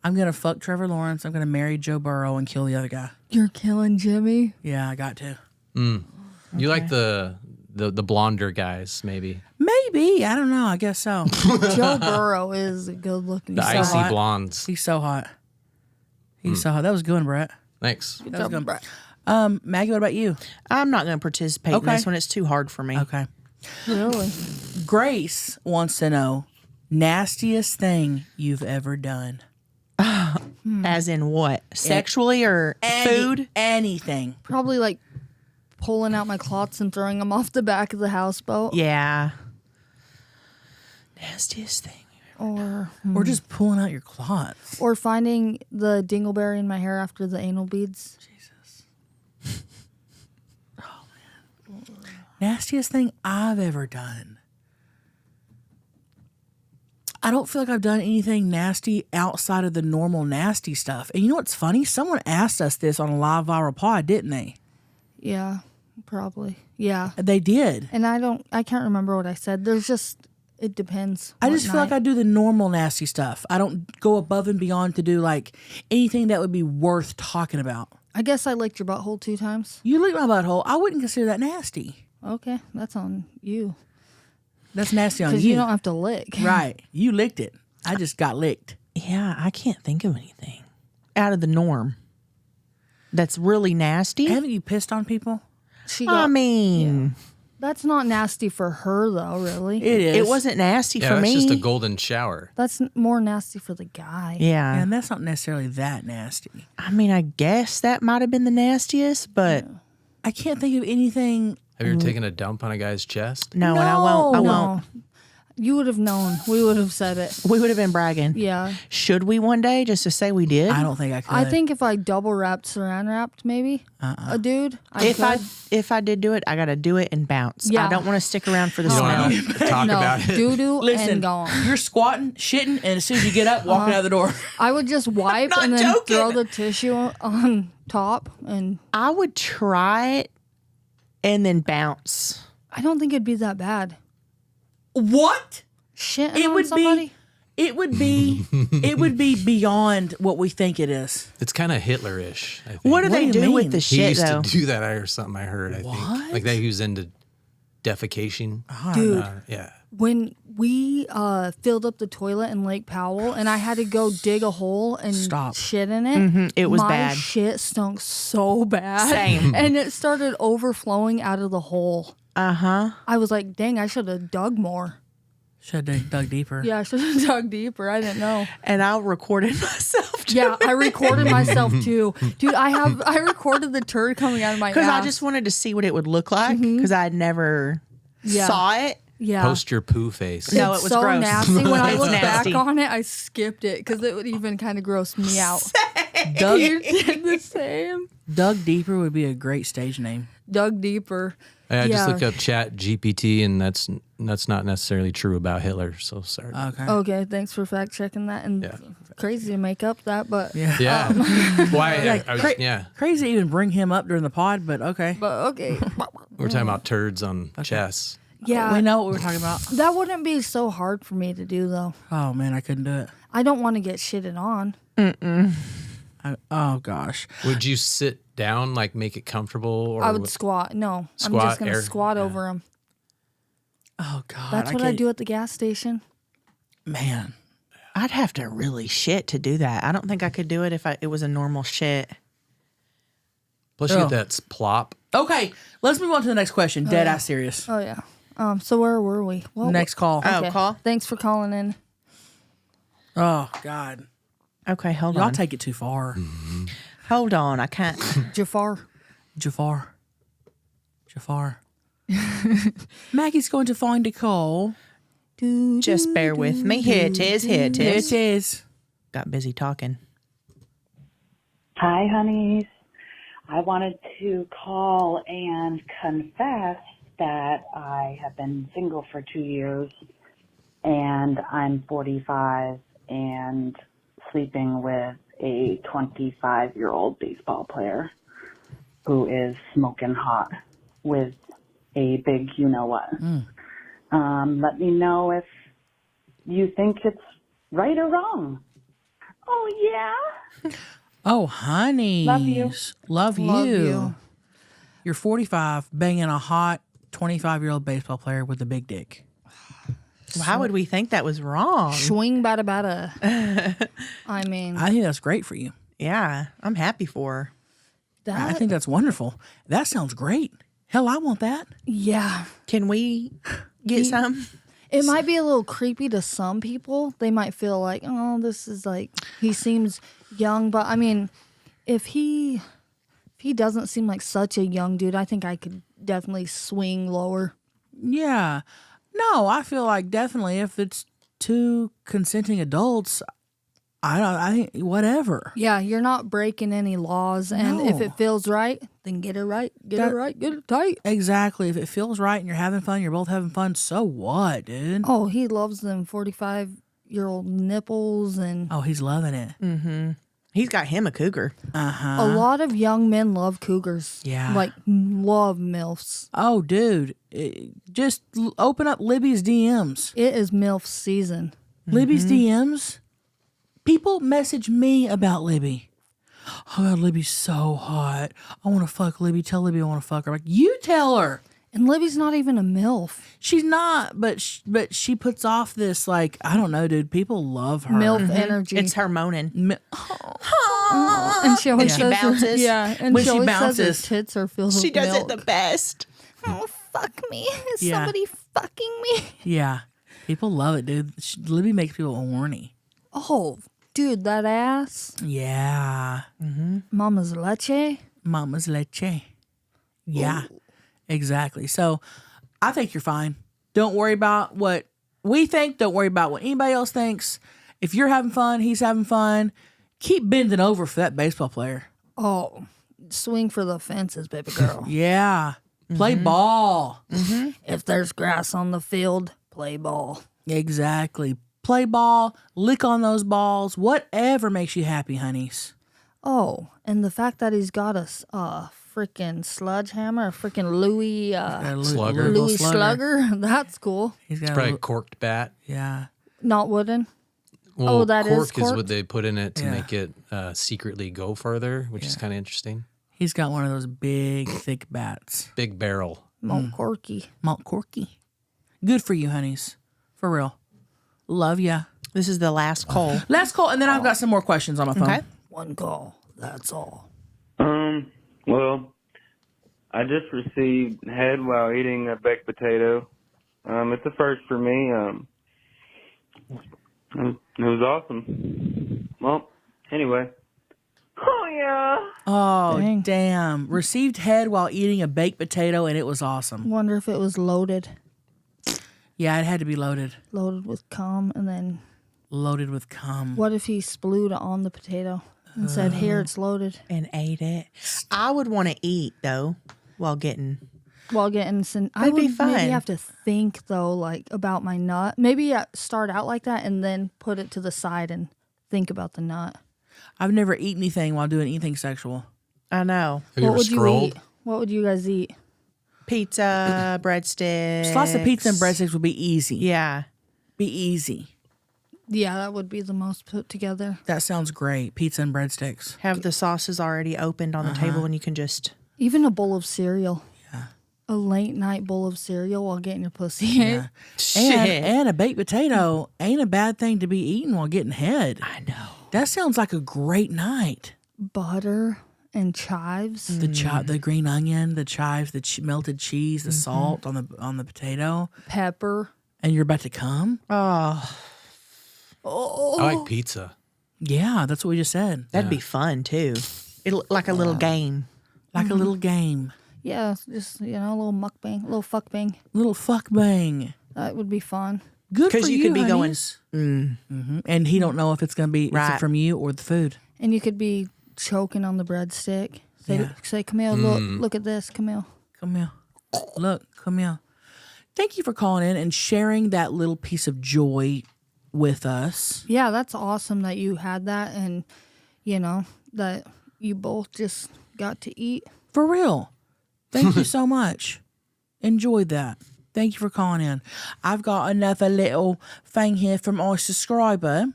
I'm gonna fuck Trevor Lawrence. I'm gonna marry Joe Burrow and kill the other guy. You're killing Jimmy. Yeah, I got to. You like the blonder guys, maybe. Maybe I don't know. I guess so. Joe Burrow is a good looking. The so icy hot. blondes. He's so hot. He's so hot. That was good, Brett. Thanks. That was good. Maggie, what about you? I'm not going to participate in Okay. this one. It's too hard for me. Okay. Really? Grace wants to know nastiest thing you've ever done. As in what? Sexually or food? Anything. Probably like pulling out my clots and throwing them off the back of the houseboat. Yeah. Nastiest thing. Or Or just pulling out your clots. or finding the dingleberry in my hair after the anal beads. Nastiest thing I've ever done. I don't feel like I've done anything nasty outside of the normal nasty stuff. And you know what's funny? Someone asked us this on a live viral pod, didn't they? Yeah, probably. Yeah. They did. And I can't remember what I said. There's just, it depends. I what just feel like night. I do the normal nasty stuff. I don't go above and beyond to do like anything that would be worth talking about. I guess I licked your butthole 2 times. You licked my butthole. I wouldn't consider that nasty. Okay, that's on you. That's nasty on Because you. you don't have to lick. Right. You licked it. I just got licked. Yeah, I can't think of anything out of the norm that's really nasty. Haven't you pissed on people? She I got, mean, that's not nasty for her, though, really. It is. it wasn't nasty Yeah, for that's me. just a golden shower. That's more nasty for the guy. yeah. And that's not necessarily that nasty. I mean, I guess that might have been the nastiest, but I can't think of anything. Have you ever taken a dump on a guy's chest? no, and I won't. I No. won't. You would have known. We would have said it. We would have been bragging. Yeah. Should we one day just to say we did? I don't think I could. I think if I double wrapped, saran wrapped, maybe a dude. If I did do it, I got to do it and bounce. Yeah. I don't want to stick around for the You smell. don't want to talk no about it. doo doo Listen, and gone. you're squatting, shitting, and as soon as you get up, walking out the door. I would just wipe not and then joking. throw the tissue on top, and I would try it and then bounce. I don't think it'd be that bad. What? Shitting It on would somebody. be. It would be. It would be beyond what we think it is. It's kind of Hitler-ish, I think. What do What they do you do with mean? the He shit used though? to do that or something I heard, I think. Like that he was into defecation. Dude, Yeah. when we filled up the toilet in Lake Powell and I had to go dig a hole and shit in it, It was my bad. shit stunk so bad. Same. And it started overflowing out of the hole. Uh-huh. I was like, dang, I should have dug more. Should have dug deeper. Yeah, I should have dug deeper. I didn't know. And I recorded myself too. Yeah, I recorded myself too. Dude, I recorded the turd coming out of my ass. Because I just wanted to see what it would look like because I'd never saw it. Yeah. Post your poo face. No, It's it was so gross. nasty. When I It's look nasty. back on it, I skipped it because it would even kind of gross me out. Dug, You did the same. Dug Deeper would be a great stage name. Dug deeper. I just Yeah. looked up Chat GPT, and that's not necessarily true about Hitler. So sorry. Okay. Okay, thanks for fact checking that. And Yeah. crazy to make up that, but Yeah. Why? I was, yeah. Crazy to even bring him up during the pod, but okay. okay. We're talking about turds on chess. Yeah, We know what we're talking about. that wouldn't be so hard for me to do though. Oh man, I couldn't do it. I don't want to get shitted on. Oh gosh. Would you sit down, like make it comfortable, or I would squat. No, I'm Squat, just gonna air- squat yeah. over him. Oh god. That's what I can't- do at the gas station. Man. I'd have to really shit to do that. I don't think I could do it if it was a normal shit. Plus, you Oh. get that plop. Okay, let's move on to the next question. Dead ass serious. Oh yeah. So where were we? Well, Next call. Oh, call? Thanks for calling in. Oh god. Okay, hold Y'all on. take it too far. Hold on. I can't. Jafar. Jafar. Maggie's going to find a call. Just bear with me. Here it is. Here it There is. it is. Got busy talking. Hi, honeys. I wanted to call and confess that I have been single for 2 years and I'm 45 and sleeping with a 25-year-old baseball player who is smoking hot with a big you-know-what. Let me know if you think it's right or wrong. Oh, yeah? Oh, honey. Love you. Love Love you. you. You're 45, banging a hot 25-year-old baseball player with a big dick. Well, how would we think that was wrong? Swing bada bada. I mean, I think that's great for you. Yeah, I'm happy for her. I that. think that's wonderful. That sounds great. Hell, I want that. Yeah. Can we get some? It might be a little creepy to some people. They might feel like, oh, this is like, he seems young. But I mean, if he doesn't seem like such a young dude, I think I could definitely swing lower. Yeah. No, I feel like definitely if it's two consenting adults, I think whatever. Yeah, you're not breaking any laws. And if No. it feels right, then get it right. Get it right. Get it tight. Exactly. If it feels right and you're having fun, you're both having fun, so what, dude? Oh, he loves them 45-year-old nipples and Oh, he's loving it. He's got him a cougar. a lot of young men love cougars. Yeah. Like love MILFs. Oh, dude. Just open up Libby's DMs. It is MILF season. Libby's DMs. People message me about Libby. Oh, God, Libby's so hot. I want to fuck Libby. Tell Libby I want to fuck her. I'm like, you tell her. And Libby's not even a MILF. She's not, but she puts off this, like, I don't know, dude. People love her. MILF energy. It's her moaning. and she always she says bounces. Yeah, and When she she always says her bounces. tits are filled She with does milk. it the best. Oh, fuck me. Is Yeah. somebody fucking me? Yeah. People love it, dude. Libby makes people horny. Oh, dude, that ass. Yeah. Mama's leche. Mama's leche. Yeah. Exactly. So I think you're fine. Don't worry about what we think. Don't worry about what anybody else thinks. If you're having fun, he's having fun. Keep bending over for that baseball player. Oh, swing for the fences, baby girl. Yeah. Play ball. If there's grass on the field, play ball. Exactly. Play ball. Lick on those balls. Whatever makes you happy, honeys. Oh, and the fact that he's got a freaking sledgehammer, a freaking Louis Slugger. Louis Slugger, that's cool. He's got Probably a, a corked bat. yeah. Not wooden. Well, that is cork is corked? what they put in it to Yeah. make it secretly go further, which is kind of interesting. He's got one of those big, thick bats. Big barrel. Malt corky. Malt corky. Good for you, honeys. For real. Love ya. This is the last call. Last call, and then I've got some more questions on my phone. Okay. One call. That's all. Well, I just received head while eating a baked potato. It's a first for me. It was awesome. Well, anyway. Oh, yeah. Oh, Dang. damn. Received head while eating a baked potato, and it was awesome. Wonder if it was loaded. Yeah, it had to be loaded. Loaded with cum, and then Loaded with cum. what if he splewed on the potato and said, "Here, it's loaded," And ate it. I would want to eat, though, while getting... while getting some? I That'd would be fun. maybe have to think though, like about my nut. Maybe start out like that and then put it to the side and think about the nut. I've never eaten anything while doing anything sexual. I know. Have you What ever would you scrolled? eat? What would you guys eat? Pizza, breadsticks. Slice of pizza and breadsticks would be easy. Yeah. Be easy. Yeah, that would be the most put together. That sounds great. Pizza and breadsticks. Have the sauces already opened on the table and you can just... Even a bowl of cereal. Yeah. A late night bowl of cereal while getting your pussy ate. And a baked potato ain't a bad thing to be eating while getting head. I know. That sounds like a great night. Butter and chives. The green onion, the chives, the melted cheese, the salt on the potato, Pepper. and you're about to come. Oh, I like pizza. Yeah, that's what we just said. that'd be fun, too. It'll like a little game. Like a little game, Yeah, just, a little mukbang, a little fuck bang. little fuck bang. That would be fun. Good for 'Cause you could be going, honeys. And he don't know if it's gonna be is it Right. from you or the food. And you could be choking on the breadstick. Yeah. Say, Camille, look at this, Camille. Come here. Look, come here. Thank you for calling in and sharing that little piece of joy with us. Yeah, that's awesome that you had that and, that you both just got to eat. For real. Thank you so much. Enjoyed that. Thank you for calling in. I've got another little thing here from our subscriber.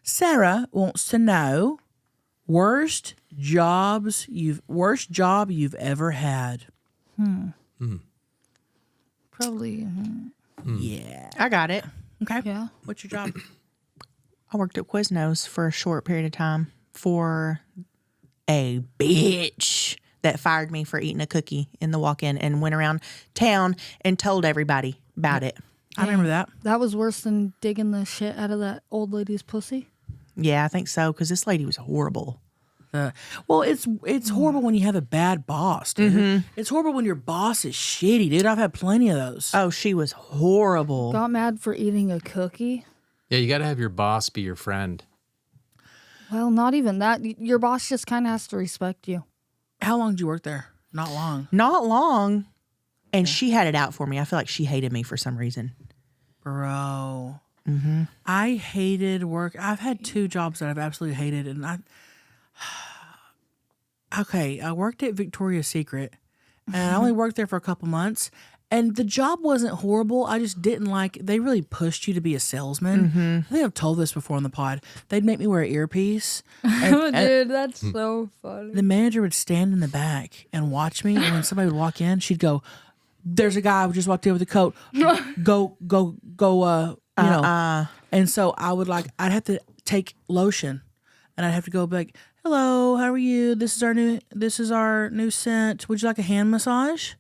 Sarah wants to know worst job you've ever had. Probably, Yeah. I got it. Okay. yeah. What's your job? I worked at Quiznos for a short period of time for a bitch that fired me for eating a cookie in the walk-in and went around town and told everybody about it. I remember that. That was worse than digging the shit out of that old lady's pussy. Yeah, I think so, because this lady was horrible. Well, it's horrible when you have a bad boss, dude. It's horrible when your boss is shitty, dude. I've had plenty of those. Oh, she was horrible. Got mad for eating a cookie. Yeah, you got to have your boss be your friend. Well, not even that. Your boss just kind of has to respect you. How long did you work there? Not long. Not long. And she had it out for me. I feel like she hated me for some reason. Bro. I hated work. I've had 2 jobs that I've absolutely hated. And I worked at Victoria's Secret. And I only worked there for a couple months. And the job wasn't horrible. I just didn't like, they really pushed you to be a salesman. I think I've told this before on the pod. They'd make me wear an earpiece. And, Dude, that's so funny. the manager would stand in the back and watch me. And when somebody would walk in, she'd go, "There's a guy who just walked in with a coat. Go, you know." And so I'd have to take lotion. And I'd have to go back, "Hello, how are you? This is our new scent. Would you like a hand massage?"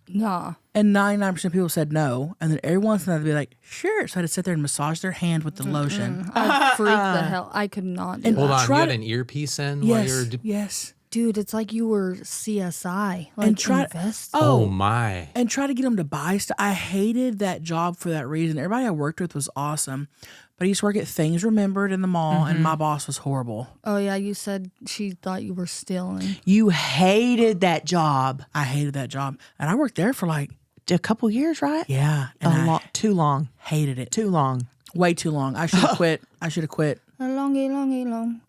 Nah. And 99% of people said no. And then every once in a while they'd be like, "Sure." So I had to sit there and massage their hand with the lotion. I'd freak the hell. I could not do And that. Hold on, you try had to- an earpiece in while you were... Yes. Dude, it's like you were CSI. Like, And try- invest. Oh, my. And try to get them to buy stuff. I hated that job for that reason. Everybody I worked with was awesome. But I used to work at Things Remembered in the mall, and my boss was horrible. Oh, yeah, you said she thought you were stealing. You hated that job. I hated that job. And I worked there for like, A couple years, right? yeah. And I Too long. hated it. Too long. Way too long. I should have quit. I should have quit. A long.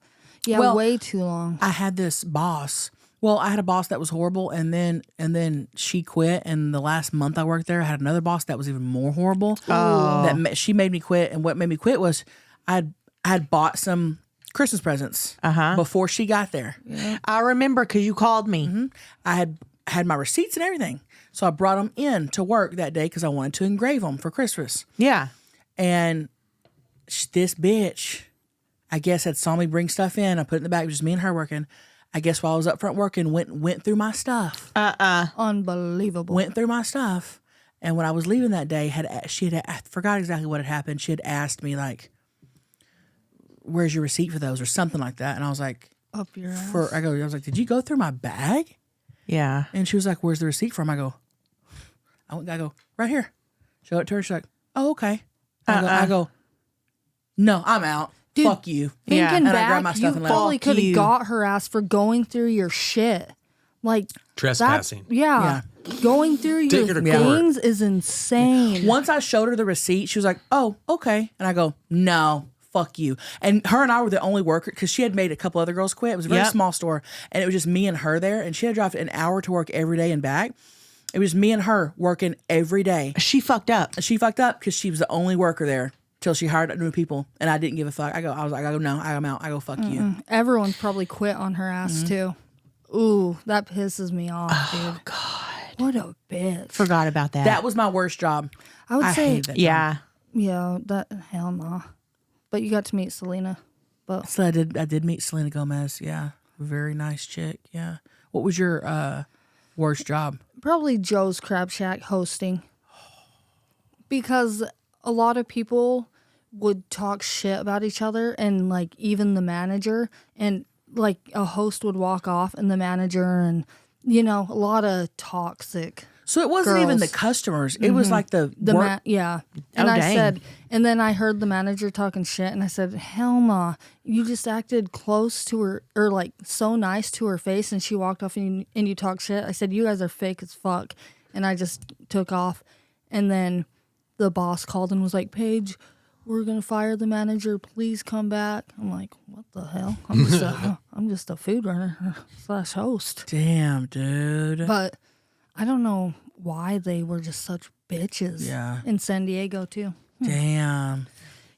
Yeah, Well, way too long. I had this boss. Well, I had a boss that was horrible, and then she quit. And the last month I worked there, I had another boss that was even more horrible. She made me quit. And what made me quit was I had bought some Christmas presents before she got there. I remember because you called me. I had my receipts and everything. So I brought them in to work that day because I wanted to engrave them for Christmas. Yeah. And this bitch, I guess, had saw me bring stuff in. I put it in the bag. It was just me and her working. I guess while I was up front working, went through my stuff. Unbelievable. Went through my stuff. And when I was leaving that day, I forgot exactly what had happened. She had asked me, like, where's your receipt for those or something like that. And I was like, up your ass. I was like, did you go through my bag? Yeah. And she was like, where's the receipt from? I go, right here. Show it to her. She's like, oh, okay. I go, no, I'm out. Dude, fuck you. Thinking And I grabbed my back, stuff you and left. probably Fuck could have you. got her ass for going through your shit. Like Trespassing. Yeah. Going through Take your her to court. things is insane. Once I showed her the receipt, she was like, oh, okay. And I go, no, fuck you. And her and I were the only worker because she had made a couple other girls quit. It was a very Yep. small store. And it was just me and her there. And she had to drive an hour to work every day and back. It was me and her working every day. She fucked up. She fucked up because she was the only worker there till she hired new people. And I didn't give a fuck. I was like, no, I'm out. I go, fuck you. Everyone's probably quit on her ass too. Ooh, that pisses me off, dude. God. What a bitch. Forgot about that. That was my worst job. I would I say, hated that job. Yeah. yeah, that hell no. But you got to meet Selena. But So I did meet Selena Gomez. Yeah. Very nice chick. Yeah. What was your worst job? probably Joe's Crab Shack hosting. Because a lot of people would talk shit about each other, and like even the manager, and like a host would walk off and the manager, and you know, a lot of toxic. So it wasn't even the girls. customers. It was like the work. Yeah. And Oh, I dang. said, and then I heard the manager talking shit, and I said, hell nah, you just acted close to her, or like so nice to her face, and she walked off and you talk shit. I said, you guys are fake as fuck. And I just took off. And then the boss called and was like, Paige, we're going to fire the manager. Please come back. I'm like, what the hell? I'm just a food runner / host. Damn, dude. But I don't know why they were just such bitches. Yeah. In San Diego too. Damn.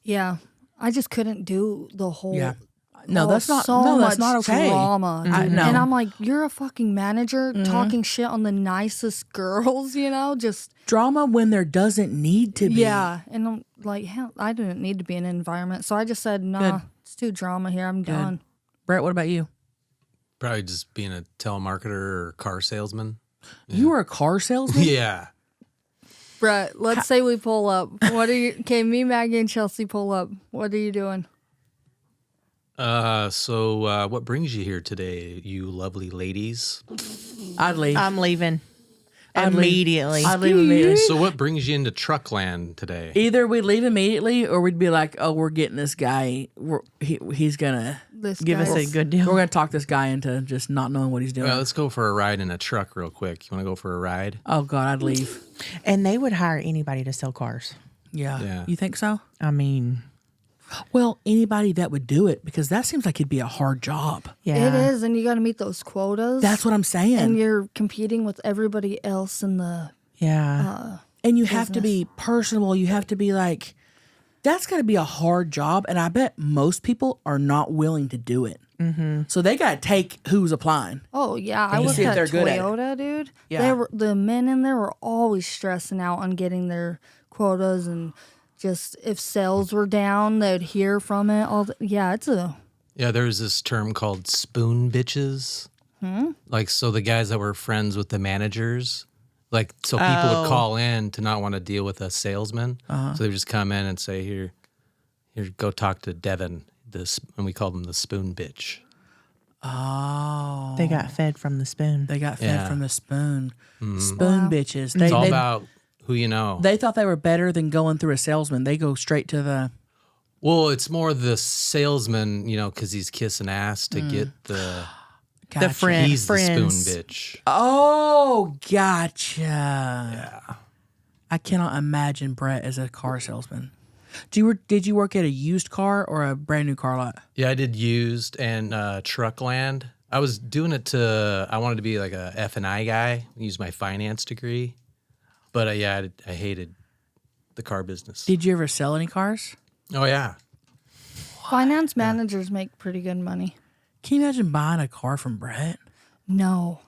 Yeah. I just couldn't do the whole. Yeah. No, that's not. So No, that's much not okay. drama. I dude. know. And I'm like, you're a fucking manager talking shit on the nicest girls. You know, just Drama when there doesn't need to be. yeah. And I'm like, hell, I didn't need to be in an environment, so I just said, nah, Good. it's too drama here. I'm done. Brett, what about you? Probably just being a telemarketer or car salesman. You were a car salesman? Yeah. Brett, let's say we pull up. What are you? Okay, me, Maggie, and Chelcie pull up. What are you doing? So what brings you here today, you lovely ladies? I'd leave. I'm leaving I'd leave. immediately. I'd leave immediately. So what brings you into Truckland today? Either we'd leave immediately or we'd be like, oh, we're getting this guy. He's going to This give us guy's- a good deal. We're going to talk this guy into just not knowing what he's doing. Well, let's go for a ride in a truck real quick. You want to go for a ride? Oh, God, I'd leave. And they would hire anybody to sell cars. Yeah. Yeah. You think so? I mean, Well, anybody that would do it, because that seems like it'd be a hard job. yeah. It is, and you got to meet those quotas. That's what I'm saying. and you're competing with everybody else in the. Yeah. And you have to be personable. You have to be like, that's got to be a hard job. And I bet most people are not willing to do it. Mm-hmm. So they got to take who's applying. Oh yeah, I you worked see if at they're good at it. Toyota, dude. Yeah. The men in there were always stressing out on getting their quotas, and just if sales were down, they'd hear from it. It's a. Yeah, there's this term called spoon bitches. Like, so the guys that were friends with the managers, like, so people would call in to not want to deal with a salesman. So they would just come in and say, here, go talk to Devin. And we called him the spoon bitch. Oh. They got fed from the spoon. They got fed Yeah. from the spoon. Spoon bitches. It's all about who you know. They thought they were better than going through a salesman. They go straight to the. Well, it's more the salesman, because he's kissing ass to get the. Gotcha. The friend. He's the spoon friends. bitch. Oh, gotcha. Yeah. I cannot imagine Brett as a car salesman. Did you work at a used car or a brand new car lot? Yeah, I did used and Truckland. I was doing it I wanted to be like a F&I guy, use my finance degree. But I hated the car business. Did you ever sell any cars? Oh, yeah. Finance managers make pretty good money. Can you imagine buying a car from Brett? No,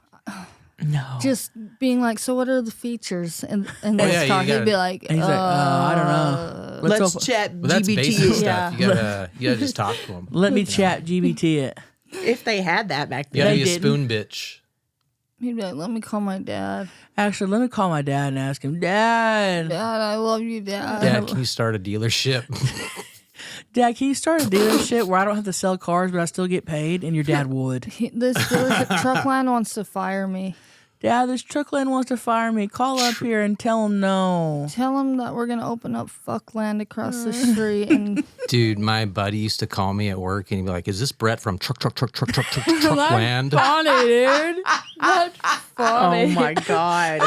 No. Just being like, so what are the features in Oh, this yeah, you car? He'd gotta- be like, And he's like, I don't know. Let's open- chat Well, that's basic GBT. stuff. Yeah. You gotta just talk to them. Let me chat GBT it. If they had that back You then. gotta They be a didn't. spoon bitch. he'd be like, let me call my dad. Actually, let me call my dad and ask him, Dad, Dad, I love you, Dad. Dad, can you start a dealership? Dad, can you start a dealership where I don't have to sell cars, but I still get paid? And your dad would. This Truckland wants to fire me. Dad, this Truckland wants to fire me. Call up here and tell him no. Tell him that we're gonna open up Fuckland across the street, and Dude, my buddy used to call me at work and he'd be like, "Is this Brett from Truckland?" funny, dude. That's funny. Oh my God.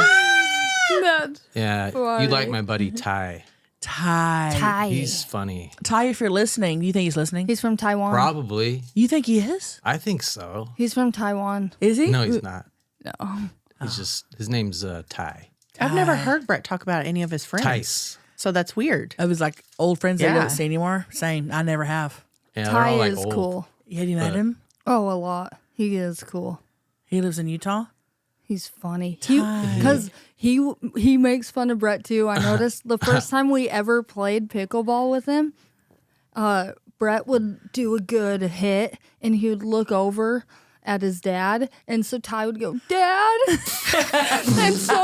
That's Yeah, funny. you like my buddy Ty. Ty. Ty. He's funny. Ty, if you're listening, do you think he's listening? He's from Taiwan. Probably. You think he is? I think so. He's from Taiwan. Is he? No, he's not. No. He's just, his name's Ty. I've never heard Brett talk about any of his friends. Tice. So that's weird. Of his like old friends that you Yeah. don't see anymore? Same. I never have. Yeah, they're Ty all like is old. cool. Have you met But- him? Oh, a lot. He is cool. He lives in Utah? He's funny. Because he makes fun of Brett too. I noticed the first time we ever played pickleball with him, Brett would do a good hit and he would look over at his dad, and so Ty would go, Dad, and so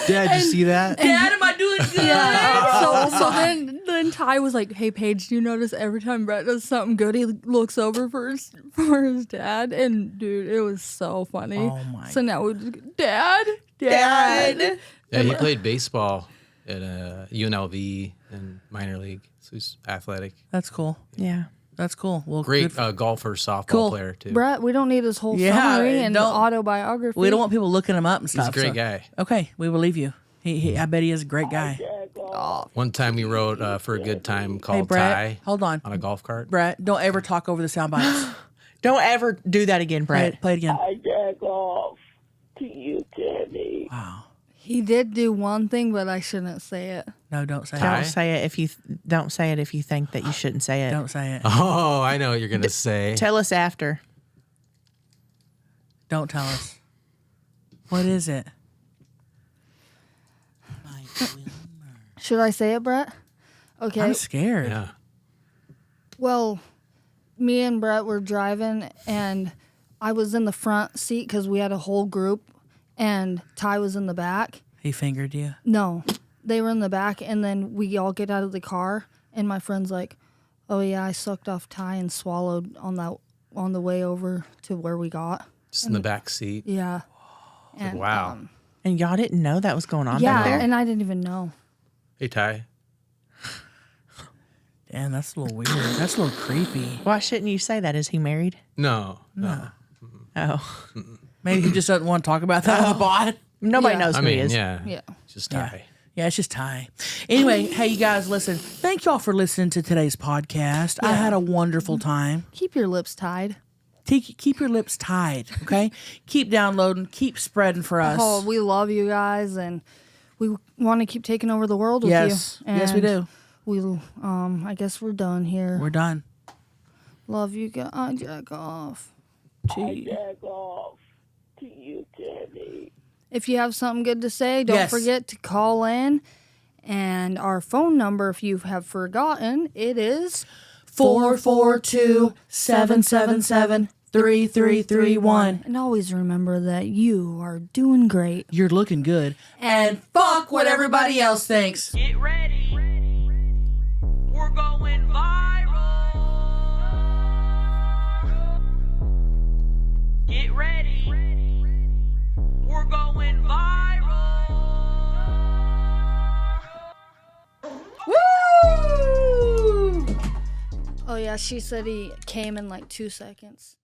Dad, you see that? Dad, am I doing good? yeah. So then Ty was like, Hey Paige, do you notice every time Brett does something good, he looks over for his dad? And dude, it was so funny. Oh my So now we just go, Dad. Dad. Yeah, he played baseball at UNLV and minor league. So he's athletic. That's cool. Yeah. That's cool. Well, Great good for- golfer, softball Cool. player, too. Brett, we don't need his whole Yeah, summary and don't- autobiography. we don't want people looking him up and He's a stuff. great so- guy. Okay, we believe you. I bet he is a great guy. One time we rode for a good time Hey, called Brett, Ty hold on. on a golf cart. Brett, don't ever talk over the sound bites. Don't ever do that again, Brett. Play it again. I jack off to you, Kenny. Wow. He did do one thing, but I shouldn't say it. No, don't say Don't it. say it if you don't say it if you think that you shouldn't say it. Don't say it. Oh, I know what you're going to say. Tell us after. Don't tell us. What is it? Should I say it, Brett? Okay. I'm scared. Yeah. Well, me and Brett were driving, and I was in the front seat because we had a whole group, and Ty was in the back. He fingered you. No, they were in the back, and then we all get out of the car, and my friend's like, "Oh yeah, I sucked off Ty and swallowed on the way over to where we got." Just in the back seat. Yeah. And, Wow. And y'all didn't know that was going on Yeah, back there? and I didn't even know. Hey, Ty. Damn, that's a little weird. That's a little creepy. Why shouldn't you say that? Is he married? No. Oh. Maybe he just doesn't want to talk about that on the pod. Nobody Yeah. knows I who he mean, is. yeah. Yeah. Just Ty. Yeah, it's just Ty. Anyway, hey, you guys, listen. Thank y'all for listening to today's podcast. I had a wonderful time. Keep your lips tied. Keep your lips tied, okay? Keep downloading. Keep spreading for us. Oh, we love you guys, and we want to keep taking over the world with Yes. you. Yes, we And do. I guess we're done here. We're done. Love you guys. I jack off. I jack off to you, Kenny. If you have something good to say, don't Yes. forget to call in. And our phone number, if you have forgotten, it is 442-777-3331. And always remember that you are doing great. You're looking good. And fuck what everybody else thinks. Get ready. We're going viral. Get ready. We're going viral. Woo! Oh yeah, she said he came in like 2 seconds.